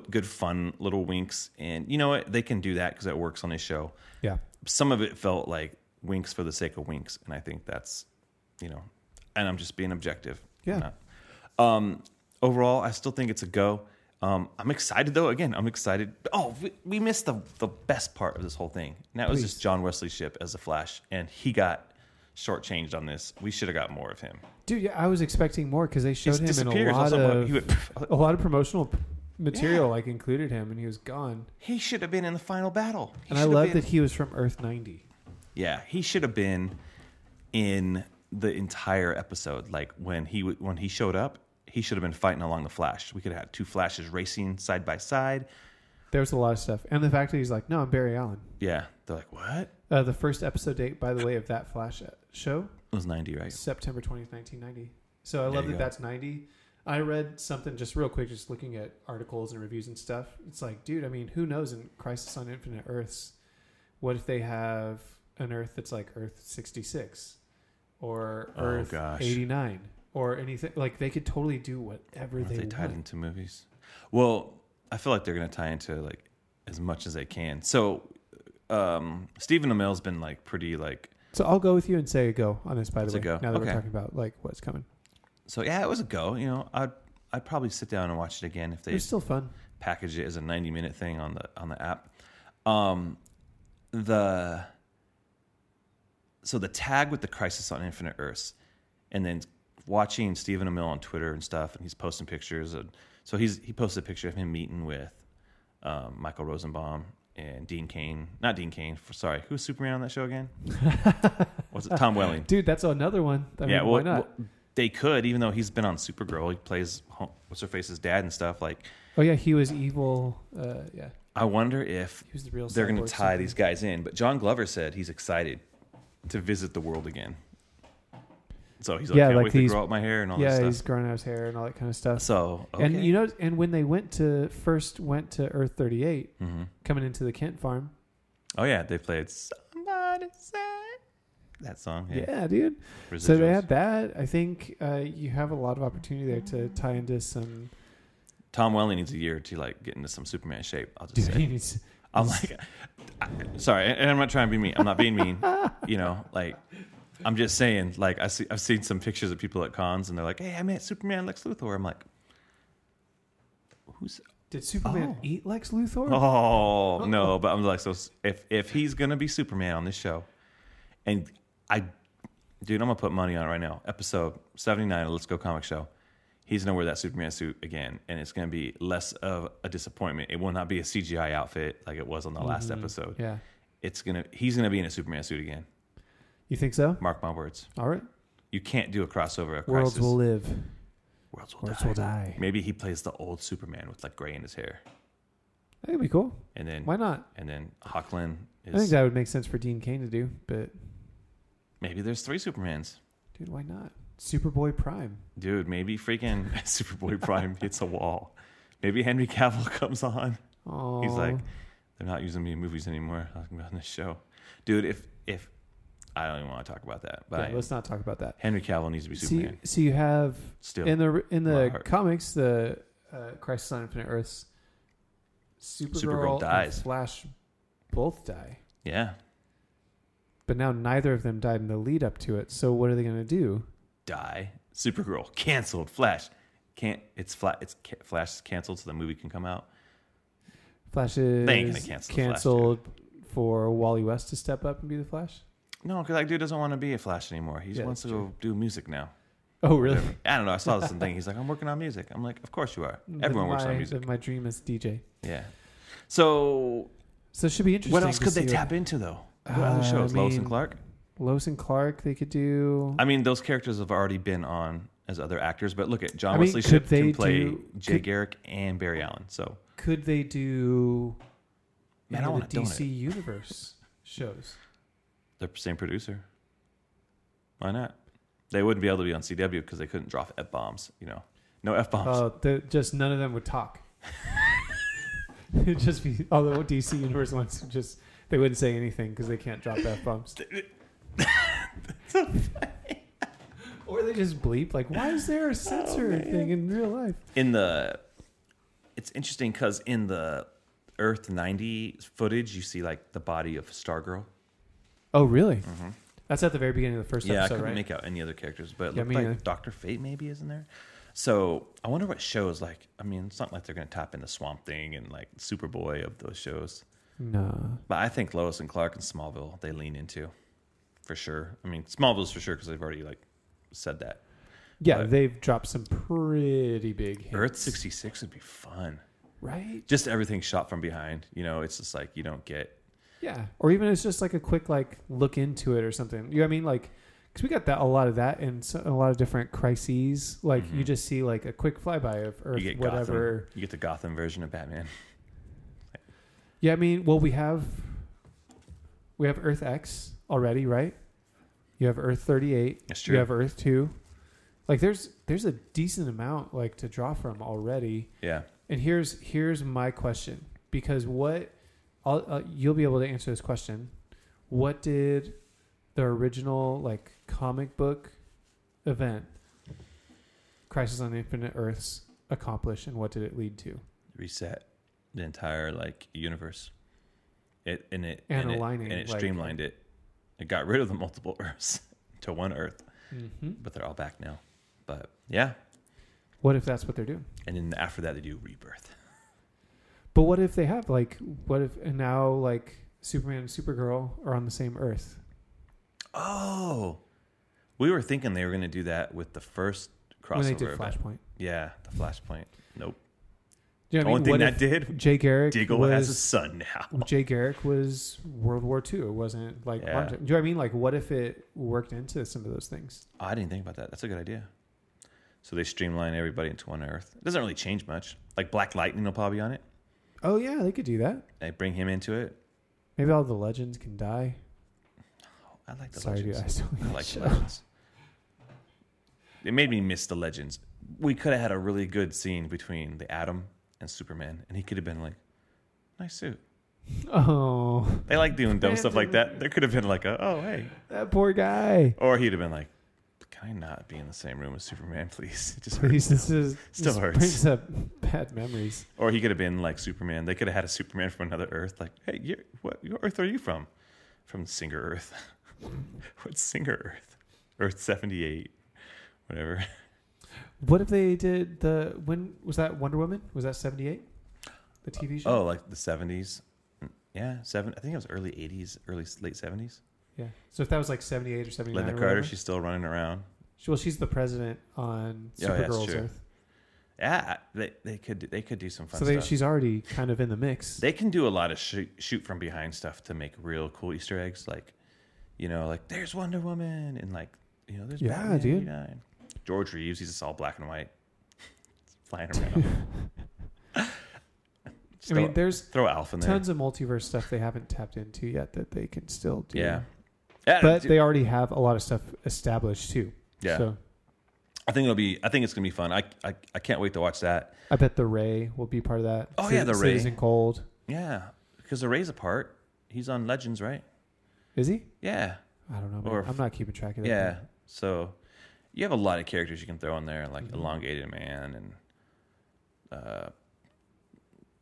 Speaker 1: good fun little winks, and you know what? They can do that because it works on this show.
Speaker 2: Yeah.
Speaker 1: Some of it felt like winks for the sake of winks, and I think that's, and I'm just being objective.
Speaker 2: Yeah.
Speaker 1: Overall, I still think it's a go. I'm excited though. Again, I'm excited. Oh, we missed the best part of this whole thing. And that was just John Wesley Shipp as the Flash, and he got shortchanged on this. We should have got more of him.
Speaker 2: Dude, yeah, I was expecting more because they showed him in a lot of promotional material, like included him, and he was gone.
Speaker 1: He should have been in the final battle.
Speaker 2: And I love that he was from Earth 90.
Speaker 1: Yeah, he should have been in the entire episode. Like when he showed up, he should have been fighting along the Flash. We could have had two Flashes racing side by side.
Speaker 2: There was a lot of stuff. And the fact that he's like, no, I'm Barry Allen.
Speaker 1: Yeah. They're like, what?
Speaker 2: The first episode date, by the way, of that Flash show.
Speaker 1: It was 90, right?
Speaker 2: September 20th, 1990. So I love that that's 90. I read something just real quick, just looking at articles and reviews and stuff. It's like, dude, I mean, who knows in Crisis on Infinite Earths, what if they have an Earth that's like Earth 66 or Earth 89 or anything? Like, they could totally do whatever they want.
Speaker 1: Tied into movies. Well, I feel like they're going to tie into like as much as they can. So Stephen Amell's been like pretty like.
Speaker 2: So I'll go with you and say a go on this, by the way.
Speaker 1: Go.
Speaker 2: Now that we're talking about like what's coming. So
Speaker 1: yeah, it was a go. I'd probably sit down and watch it again if they.
Speaker 2: It's still fun.
Speaker 1: Package it as a 90-minute thing on the app. So the tag with the Crisis on Infinite Earths, and then watching Stephen Amell on Twitter and stuff, and he's posting pictures. So he posted a picture of him meeting with Michael Rosenbaum and Dean Cain. Not Dean Cain. Sorry, who's Superman on that show again? Was it Tom Welling?
Speaker 2: Dude, that's another one. Why not?
Speaker 1: Well, they could, even though he's been on Supergirl. He plays what's her face's dad and stuff. Like,
Speaker 2: oh yeah, he was evil. Yeah.
Speaker 1: I wonder if
Speaker 2: he was the real
Speaker 1: they're going to tie these guys in. But John Glover said he's excited to visit the world again. So he's like, can't wait to grow out my hair and all that stuff.
Speaker 2: Yeah, he's growing out his hair and all that kind of stuff.
Speaker 1: So, okay.
Speaker 2: And and when they went to Earth 38, coming into the Kent farm.
Speaker 1: Oh yeah, they played Somebody Say that song.
Speaker 2: Yeah, dude. Residuals. So they had that. I think you have a lot of opportunity there to tie into some.
Speaker 1: Tom Welling needs a year to like get into some Superman shape. I'll just say. I'm like, sorry, and I'm not trying to be mean. I'm not being mean. Like. I'm just saying, like, I've seen some pictures of people at cons, and they're like, "Hey, I met Superman Lex Luthor." I'm like,
Speaker 2: Did Superman eat Lex Luthor?
Speaker 1: Oh no, but I'm like, so if he's gonna be Superman on this show, and I'm gonna put money on it right now. Episode 79 of Let's Go Comic Show, he's gonna wear that Superman suit again, and it's gonna be less of a disappointment. It will not be a CGI outfit like it was on the last episode.
Speaker 2: Yeah,
Speaker 1: he's gonna be in a Superman suit again.
Speaker 2: You think so?
Speaker 1: Mark my words.
Speaker 2: All right.
Speaker 1: You can't do a crossover.
Speaker 2: Worlds will live.
Speaker 1: Worlds will die. Maybe he plays the old Superman with like gray in his hair.
Speaker 2: That'd be cool.
Speaker 1: And then
Speaker 2: why not?
Speaker 1: And then Hoechlin is.
Speaker 2: I think that would make sense for Dean Cain to do, but
Speaker 1: maybe there's 3 Supermans.
Speaker 2: Dude, why not? Superboy Prime.
Speaker 1: Dude, maybe freaking Superboy Prime hits a wall. Maybe Henry Cavill comes on.
Speaker 2: Oh.
Speaker 1: He's like, they're not using me in movies anymore. I'm on this show. Dude, if I don't even want to talk about that. But
Speaker 2: let's not talk about that.
Speaker 1: Henry Cavill needs to be Superman.
Speaker 2: So you have
Speaker 1: still
Speaker 2: in the comics, the Crisis on Infinite Earths, Supergirl dies. And Flash both die.
Speaker 1: Yeah.
Speaker 2: But now neither of them died in the lead up to it. So what are they going to do?
Speaker 1: Die. Supergirl canceled. Flash can't. Flash is canceled, so the movie can come out.
Speaker 2: Flash is
Speaker 1: they ain't gonna
Speaker 2: canceled for Wally West to step up and be the Flash.
Speaker 1: No, because that dude doesn't want to be a Flash anymore. He wants to go do music now.
Speaker 2: Oh, really?
Speaker 1: Whatever. I don't know. I saw this thing. He's like, I'm working on music. I'm like, of course you are. Everyone works on music.
Speaker 2: My dream is DJ.
Speaker 1: Yeah. So
Speaker 2: it should be interesting.
Speaker 1: What else could they tap into, though? What other shows? Lois and Clark?
Speaker 2: Lois and Clark, they could do.
Speaker 1: I mean, those characters have already been on as other actors, but look at John Wesley Shipp can play Jay Garrick and Barry Allen. So
Speaker 2: could they do
Speaker 1: the
Speaker 2: DC Universe shows?
Speaker 1: The same producer. Why not? They wouldn't be able to be on CW because they couldn't drop F-bombs. No F-bombs.
Speaker 2: Oh, just none of them would talk. It'd just be all the DC Universe ones. Just they wouldn't say anything because they can't drop F-bombs. Or they just bleep. Like, why is there a censor thing in real life?
Speaker 1: It's interesting because in the Earth 90 footage, you see like the body of Stargirl.
Speaker 2: Oh, really? That's at the very beginning of the first
Speaker 1: Yeah,
Speaker 2: episode,
Speaker 1: I couldn't
Speaker 2: right?
Speaker 1: make out any other characters, but it
Speaker 2: Yeah,
Speaker 1: looked
Speaker 2: me
Speaker 1: like
Speaker 2: neither.
Speaker 1: Dr. Fate maybe is in there. So I wonder what shows like. I mean, it's not like they're going to tap into Swamp Thing and like Superboy of those shows.
Speaker 2: No.
Speaker 1: But I think Lois and Clark and Smallville they lean into, for sure. I mean, Smallville's for sure because they've already like said that.
Speaker 2: Yeah,
Speaker 1: But-
Speaker 2: they've dropped some pretty big hits.
Speaker 1: Earth 66 would be fun.
Speaker 2: Right?
Speaker 1: Just everything shot from behind. You know, it's just like you don't get.
Speaker 2: Yeah. Or even it's just like a quick like look into it or something. You know what I mean? Like, because we got that a lot of that in a lot of different crises. Like you just see like a quick flyby of Earth,
Speaker 1: You get
Speaker 2: whatever.
Speaker 1: Gotham. You get the Gotham version of Batman.
Speaker 2: Yeah, I mean, well, we have Earth X already, right? You have Earth 38.
Speaker 1: That's true.
Speaker 2: You have Earth 2. Like, there's a decent amount like to draw from already.
Speaker 1: Yeah.
Speaker 2: And here's my question, because you'll be able to answer this question. What did the original like comic book event, Crisis on Infinite Earths, accomplish, and what did it lead to?
Speaker 1: Reset the entire like universe. It
Speaker 2: Aligning,
Speaker 1: and it
Speaker 2: like-
Speaker 1: streamlined it. It got rid of the multiple Earths to one Earth,
Speaker 2: Mm-hmm.
Speaker 1: but they're all back now. But yeah,
Speaker 2: What if that's what they're doing?
Speaker 1: and then after that they do Rebirth.
Speaker 2: But what if they have and now like Superman and Supergirl are on the same Earth?
Speaker 1: Oh, we were thinking they were going to do that with the first crossover.
Speaker 2: When they did
Speaker 1: event.
Speaker 2: Flashpoint.
Speaker 1: Yeah, the Flashpoint. Nope.
Speaker 2: Do you know
Speaker 1: The
Speaker 2: what I
Speaker 1: only
Speaker 2: mean?
Speaker 1: thing
Speaker 2: What
Speaker 1: that
Speaker 2: if
Speaker 1: did,
Speaker 2: Jay Garrick
Speaker 1: Diggle
Speaker 2: was,
Speaker 1: has a son now.
Speaker 2: Jay Garrick was World War II. It wasn't like
Speaker 1: Yeah.
Speaker 2: Martin. Do you know what I mean? Like, what if it worked into some of those things?
Speaker 1: Oh, I didn't think about that. That's a good idea. So they streamline everybody into one Earth. It doesn't really change much. Like Black Lightning will probably be on it.
Speaker 2: Oh yeah, they could do that.
Speaker 1: They bring him into it.
Speaker 2: Maybe all the legends can die.
Speaker 1: I like the
Speaker 2: Sorry, dude,
Speaker 1: Legends.
Speaker 2: I still
Speaker 1: I like the Legends. It made me miss the Legends. We could have had a really good scene between the Atom and Superman, and he could have been like, "Nice suit."
Speaker 2: Oh,
Speaker 1: They like doing dumb stuff like that. There could have been like "Oh, hey,"
Speaker 2: that poor guy.
Speaker 1: or he'd have been like, "Can I not be in the same room as Superman, please?" It just hurts.
Speaker 2: Please, this
Speaker 1: hurts.
Speaker 2: brings up bad memories.
Speaker 1: Or he could have been like Superman. They could have had a Superman from another Earth. Like, hey, what Earth are you from? From Singer Earth. What's Singer Earth? Earth 78. Whatever.
Speaker 2: What if they did when was that Wonder Woman? Was that 78? The TV show?
Speaker 1: Oh, like the 70s. Yeah, I think it was early 80s, late 70s.
Speaker 2: Yeah. So if that was like 78 or 79
Speaker 1: Linda
Speaker 2: or
Speaker 1: Carter,
Speaker 2: whatever.
Speaker 1: she's still running around.
Speaker 2: Well, she's the president on
Speaker 1: Oh, yeah, that's
Speaker 2: Supergirl's
Speaker 1: true.
Speaker 2: Earth.
Speaker 1: Yeah, they could do some fun
Speaker 2: So
Speaker 1: stuff.
Speaker 2: she's already kind of in the mix.
Speaker 1: They can do a lot of shoot from behind stuff to make real cool Easter eggs. Like, like there's Wonder Woman and like, there's
Speaker 2: Yeah,
Speaker 1: Batman,
Speaker 2: dude.
Speaker 1: George Reeves, he's just all black and white, flying around.
Speaker 2: I mean, there's
Speaker 1: throw Alf in there.
Speaker 2: tons of multiverse stuff they haven't tapped into yet that they can still do.
Speaker 1: Yeah,
Speaker 2: But
Speaker 1: dude,
Speaker 2: they already have a lot of stuff established too.
Speaker 1: yeah.
Speaker 2: So
Speaker 1: I think it's gonna be fun. I can't wait to watch that.
Speaker 2: I bet the Ray will be part of that.
Speaker 1: Oh, yeah, the Ray.
Speaker 2: Citizen Cold.
Speaker 1: Yeah, because the Ray's apart. He's on Legends, right?
Speaker 2: Is he?
Speaker 1: Yeah,
Speaker 2: I don't know.
Speaker 1: Or-
Speaker 2: Man. I'm not keeping track of that.
Speaker 1: yeah. So you have a lot of characters you can throw in there, like
Speaker 2: Mhm.
Speaker 1: Elongated Man, and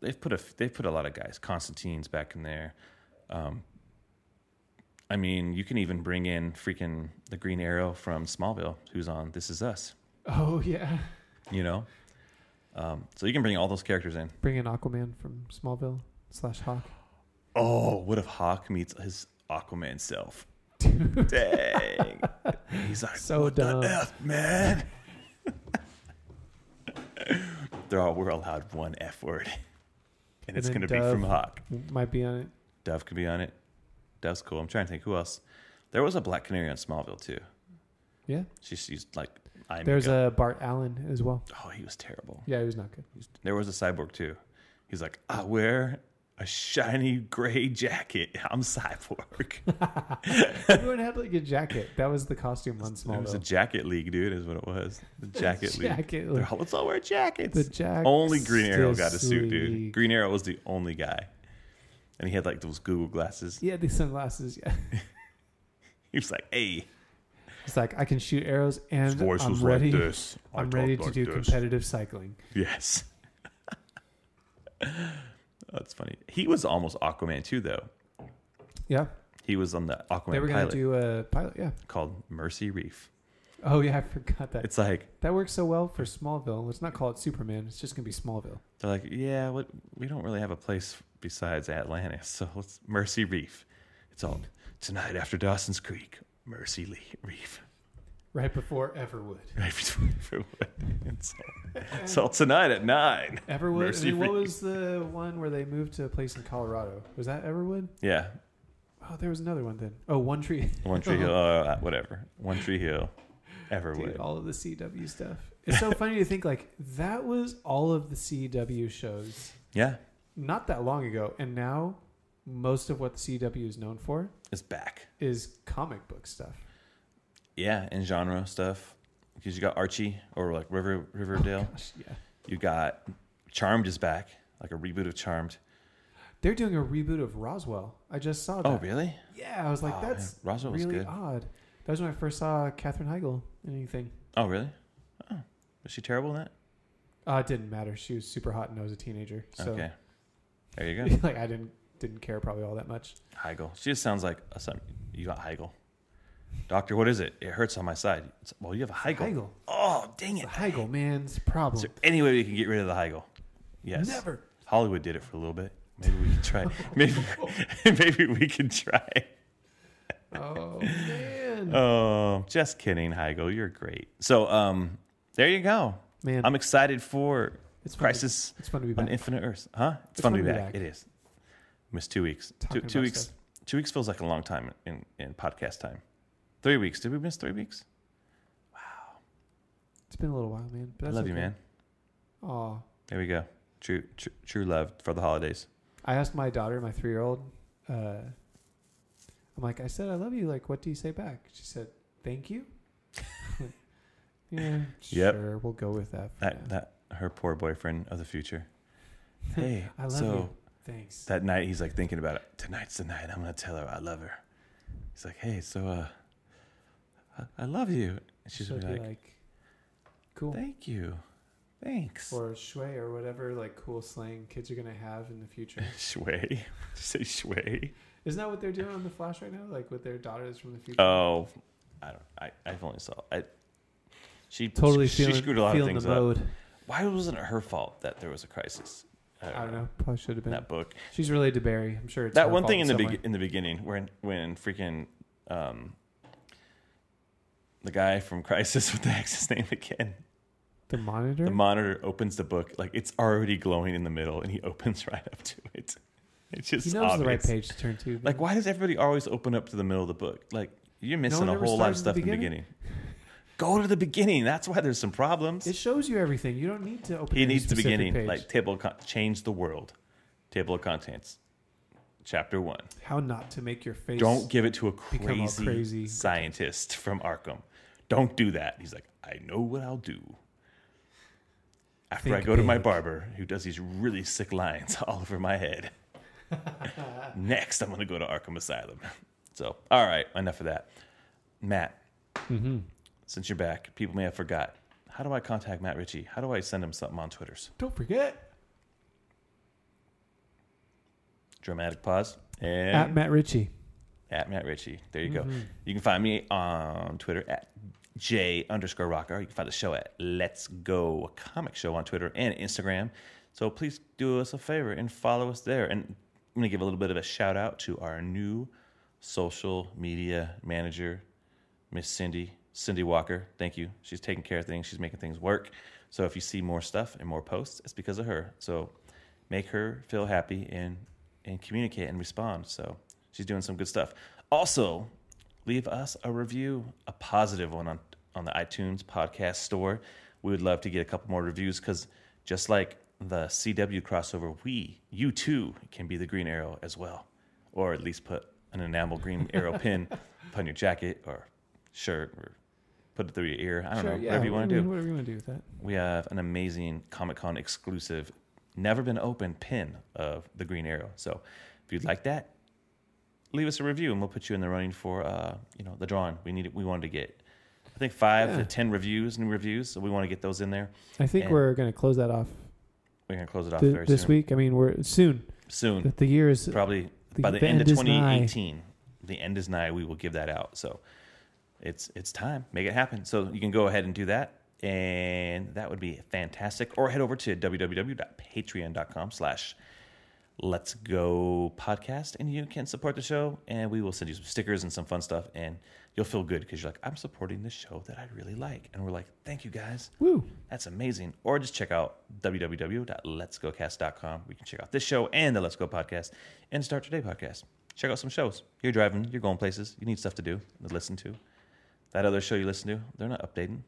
Speaker 1: they've put a lot of guys. Constantine's back in there. I mean, you can even bring in freaking the Green Arrow from Smallville, who's on This Is Us.
Speaker 2: Oh yeah.
Speaker 1: So you can bring all those characters in.
Speaker 2: Bring in Aquaman from Smallville / Hawk.
Speaker 1: Oh, what if Hawk meets his Aquaman self?
Speaker 2: Dude.
Speaker 1: Dang. He's like,
Speaker 2: So
Speaker 1: what
Speaker 2: dumb.
Speaker 1: the F, man? We're allowed one F word. And it's
Speaker 2: then
Speaker 1: going to be
Speaker 2: Dove.
Speaker 1: from Hawk.
Speaker 2: Might be on it.
Speaker 1: Dove could be on it. Dove's cool. I'm trying to think who else. There was a Black Canary on Smallville, too.
Speaker 2: Yeah.
Speaker 1: She's like, eye
Speaker 2: There's
Speaker 1: makeup.
Speaker 2: a Bart Allen as well.
Speaker 1: Oh, he was terrible.
Speaker 2: Yeah, he was not good.
Speaker 1: There was a cyborg, too. He's like, I wear a shiny gray jacket. I'm Cyborg.
Speaker 2: Everyone had like a jacket. That was the costume on
Speaker 1: It
Speaker 2: Smallville.
Speaker 1: was a jacket league, dude, is what it was. The jacket league.
Speaker 2: Jacket League.
Speaker 1: Let's all wear jackets.
Speaker 2: The Jack
Speaker 1: Only Green Arrow got a suit, dude.
Speaker 2: League.
Speaker 1: Green Arrow was the only guy. And he had like those Google glasses.
Speaker 2: He had these sunglasses. Yeah.
Speaker 1: He was like, hey.
Speaker 2: It's like I can shoot arrows and
Speaker 1: His voice
Speaker 2: I'm
Speaker 1: was
Speaker 2: ready.
Speaker 1: like this. I
Speaker 2: I'm
Speaker 1: talk
Speaker 2: ready to
Speaker 1: like
Speaker 2: do
Speaker 1: this.
Speaker 2: competitive cycling.
Speaker 1: Yes. That's funny. He was almost Aquaman too, though.
Speaker 2: Yeah.
Speaker 1: He was on the Aquaman
Speaker 2: They were going
Speaker 1: pilot
Speaker 2: to do a pilot. Yeah.
Speaker 1: called Mercy Reef.
Speaker 2: Oh yeah, I forgot that.
Speaker 1: It's like
Speaker 2: That works so well for Smallville. Let's not call it Superman. It's just gonna be Smallville.
Speaker 1: they're like, yeah, we don't really have a place besides Atlantis, so let's Mercy Reef. It's all tonight after Dawson's Creek, Mercy Reef.
Speaker 2: Right before Everwood.
Speaker 1: Right before so tonight at 9.
Speaker 2: Everwood.
Speaker 1: Mercy
Speaker 2: And then what
Speaker 1: Reef.
Speaker 2: was the one where they moved to a place in Colorado? Was that Everwood?
Speaker 1: Yeah,
Speaker 2: Oh, there was another one then. Oh, One Tree.
Speaker 1: One Tree Hill, whatever. One Tree Hill, Everwood.
Speaker 2: Dude, all of the CW stuff. It's so funny to think like that was all of the CW shows
Speaker 1: Yeah,
Speaker 2: not that long ago, and now most of what the CW is known for
Speaker 1: it's back.
Speaker 2: is comic book stuff.
Speaker 1: Yeah, and genre stuff. Because you got Archie or like Riverdale.
Speaker 2: Gosh, yeah.
Speaker 1: You got Charmed is back, like a reboot of Charmed.
Speaker 2: They're doing a reboot of Roswell. I just saw that.
Speaker 1: Oh, really?
Speaker 2: Yeah, I was like,
Speaker 1: Oh,
Speaker 2: that's
Speaker 1: man. Roswell was
Speaker 2: really
Speaker 1: good.
Speaker 2: odd. That was when I first saw Katherine Heigl in anything.
Speaker 1: Oh, really? Oh, was she terrible in that?
Speaker 2: It didn't matter. She was super hot and I was a teenager. So
Speaker 1: Okay, there you go.
Speaker 2: like I didn't care probably all that much.
Speaker 1: Heigl. She just sounds like a son. You got Heigl. Doctor, what is it? It hurts on my side. Well, you have a Heigl.
Speaker 2: Heigl.
Speaker 1: Oh, dang
Speaker 2: It's
Speaker 1: it.
Speaker 2: the Heigl man's problem.
Speaker 1: Is there any way we can get rid of the Heigl? Yes.
Speaker 2: Never.
Speaker 1: Hollywood did it for a little bit. Maybe we can try. Maybe we can try.
Speaker 2: Oh man.
Speaker 1: Oh, just kidding, Heigl. You're great. So, there you go.
Speaker 2: Man,
Speaker 1: I'm excited for
Speaker 2: it's fun
Speaker 1: Crisis
Speaker 2: it's fun to be
Speaker 1: on
Speaker 2: back.
Speaker 1: Infinite Earths. Huh? It's fun to be back. It is. Missed 2 weeks.
Speaker 2: Talking
Speaker 1: Two
Speaker 2: about
Speaker 1: weeks.
Speaker 2: stuff.
Speaker 1: 2 weeks feels like a long time in podcast time. 3 weeks. Did we miss 3 weeks?
Speaker 2: It's been a little while, man. But
Speaker 1: I
Speaker 2: that's
Speaker 1: love you,
Speaker 2: okay.
Speaker 1: man.
Speaker 2: Aw.
Speaker 1: There we go. True love for the holidays.
Speaker 2: I asked my daughter, my 3-year-old, I'm like, I said I love you. Like, what do you say back? She said, thank you. Yeah,
Speaker 1: Yep.
Speaker 2: sure. We'll go with that. For now.
Speaker 1: That her poor boyfriend of the future. Hey,
Speaker 2: I love
Speaker 1: so
Speaker 2: you. Thanks.
Speaker 1: that night he's like thinking about it. Tonight's the night I'm gonna tell her I love her. He's like, hey, so I love you. And she's
Speaker 2: She'll
Speaker 1: gonna be
Speaker 2: be
Speaker 1: like,
Speaker 2: cool.
Speaker 1: thank you, thanks.
Speaker 2: Or shui or whatever like cool slang kids are gonna have in the future.
Speaker 1: Shui. Did you say shui?
Speaker 2: Isn't that what they're doing on the Flash right now? Like with their daughters from the future?
Speaker 1: Oh, I've only saw. She
Speaker 2: Totally
Speaker 1: she
Speaker 2: feeling,
Speaker 1: screwed a lot of
Speaker 2: feeling
Speaker 1: things
Speaker 2: the
Speaker 1: up.
Speaker 2: mode.
Speaker 1: Why wasn't it her fault that there was a crisis?
Speaker 2: I don't know. Probably should have
Speaker 1: In
Speaker 2: been.
Speaker 1: that book.
Speaker 2: She's related to Barry. I'm sure it's
Speaker 1: That
Speaker 2: her
Speaker 1: one
Speaker 2: fault
Speaker 1: thing in the
Speaker 2: some way.
Speaker 1: in the beginning, when freaking the guy from Crisis, what the heck's his name again?
Speaker 2: The Monitor.
Speaker 1: The monitor opens the book like it's already glowing in the middle, and he opens right up to it. It's just
Speaker 2: he knows
Speaker 1: obvious.
Speaker 2: the right page to turn to.
Speaker 1: Like, why does everybody always open up to the middle of the book? Like, you're missing
Speaker 2: one
Speaker 1: a
Speaker 2: ever
Speaker 1: whole lot of
Speaker 2: starts
Speaker 1: stuff
Speaker 2: at
Speaker 1: in
Speaker 2: the
Speaker 1: the beginning. Go to the beginning. That's why there's some problems.
Speaker 2: It shows you everything. You don't need to open.
Speaker 1: He
Speaker 2: any
Speaker 1: needs the
Speaker 2: specific
Speaker 1: beginning,
Speaker 2: page.
Speaker 1: like change the world. Table of contents, chapter 1.
Speaker 2: How not to make your face.
Speaker 1: Don't give it to a
Speaker 2: become all
Speaker 1: crazy,
Speaker 2: crazy.
Speaker 1: scientist from Arkham. Don't do that. He's like, I know what I'll do. After I
Speaker 2: Think
Speaker 1: go to my
Speaker 2: big.
Speaker 1: barber, who does these really sick lines all over my head. Next, I'm going to go to Arkham Asylum. So, all right, enough of that. Matt,
Speaker 2: Mm-hmm.
Speaker 1: since you're back, people may have forgot. How do I contact Matt Ritchie? How do I send him something on Twitters?
Speaker 2: Don't forget
Speaker 1: Dramatic pause. And
Speaker 2: at Matt Ritchie.
Speaker 1: at Matt Ritchie. There you go.
Speaker 2: Mhm.
Speaker 1: You can find me on Twitter at J_Rocker. You can find the show at Let's Go Comic Show on Twitter and Instagram. So please do us a favor and follow us there. And I'm going to give a little bit of a shout out to our new social media manager, Miss Cindy Walker. Thank you. She's taking care of things. She's making things work. So if you see more stuff and more posts, it's because of her. So make her feel happy and communicate and respond. So she's doing some good stuff. Also, leave us a review, a positive one on the iTunes podcast store. We would love to get a couple more reviews because just like the CW crossover, you too can be the Green Arrow as well. Or at least put an enamel Green Arrow pin on your jacket or shirt or put it through your ear. I don't know, whatever you want to do.
Speaker 2: Whatever you want to do with that.
Speaker 1: We have an amazing Comic-Con exclusive, never been opened pin of the Green Arrow. So if you'd like that, leave us a review and we'll put you in the running for the drawing. We wanted to get, I think 5 to 10 new reviews. So we want to get those in there.
Speaker 2: I think we're going to close that off.
Speaker 1: We're going to close it off very
Speaker 2: this
Speaker 1: soon.
Speaker 2: week. I mean, we're soon.
Speaker 1: Soon.
Speaker 2: The year is
Speaker 1: probably by the end of 2018. The end is nigh. We will give that out. So it's time. Make it happen. So you can go ahead and do that. And that would be fantastic. Or head over to www.patreon.com/Let's Go Podcast, and you can support the show, and we will send you some stickers and some fun stuff, and you'll feel good because you're like, I'm supporting this show that I really like. And we're like, thank you guys.
Speaker 2: Woo.
Speaker 1: That's amazing. Or just check out www.letsgocast.com. We can check out this show and the Let's Go Podcast and Start Today podcast. Check out some shows. You're driving, you're going places, you need stuff to do, to listen to. That other show you listen to, they're not updating,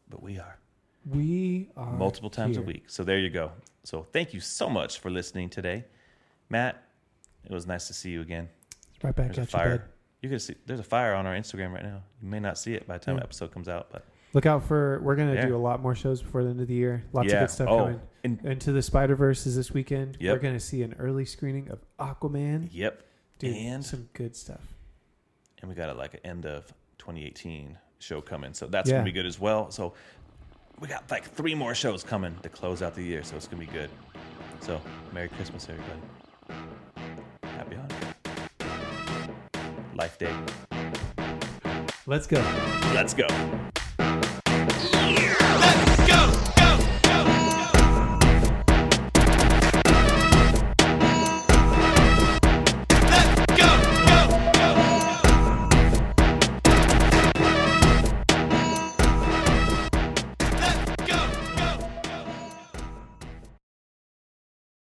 Speaker 1: but we are.
Speaker 2: We are
Speaker 1: multiple times
Speaker 2: here.
Speaker 1: a week. So there you go. So thank you so much for listening today. Matt, it was nice to see you again.
Speaker 2: Right back
Speaker 1: There's
Speaker 2: at
Speaker 1: a fire.
Speaker 2: you, bud.
Speaker 1: You can see there's a fire on our Instagram right now. You may not see it by the time the episode comes out, but
Speaker 2: look out for. We're gonna do a lot more shows before the end of the year. Lots of good stuff coming. Into the Spider-Verse is this weekend.
Speaker 1: Yep.
Speaker 2: We're gonna see an early screening of Aquaman.
Speaker 1: Yep.
Speaker 2: Dude,
Speaker 1: and
Speaker 2: some good stuff.
Speaker 1: And we got an end of 2018 show coming, so that's gonna be good as well. So we got like 3 more shows coming to close out the year, so it's gonna be good. So Merry Christmas, everybody. Happy Hanukkah. Life Day.
Speaker 2: Let's go.
Speaker 1: Let's go.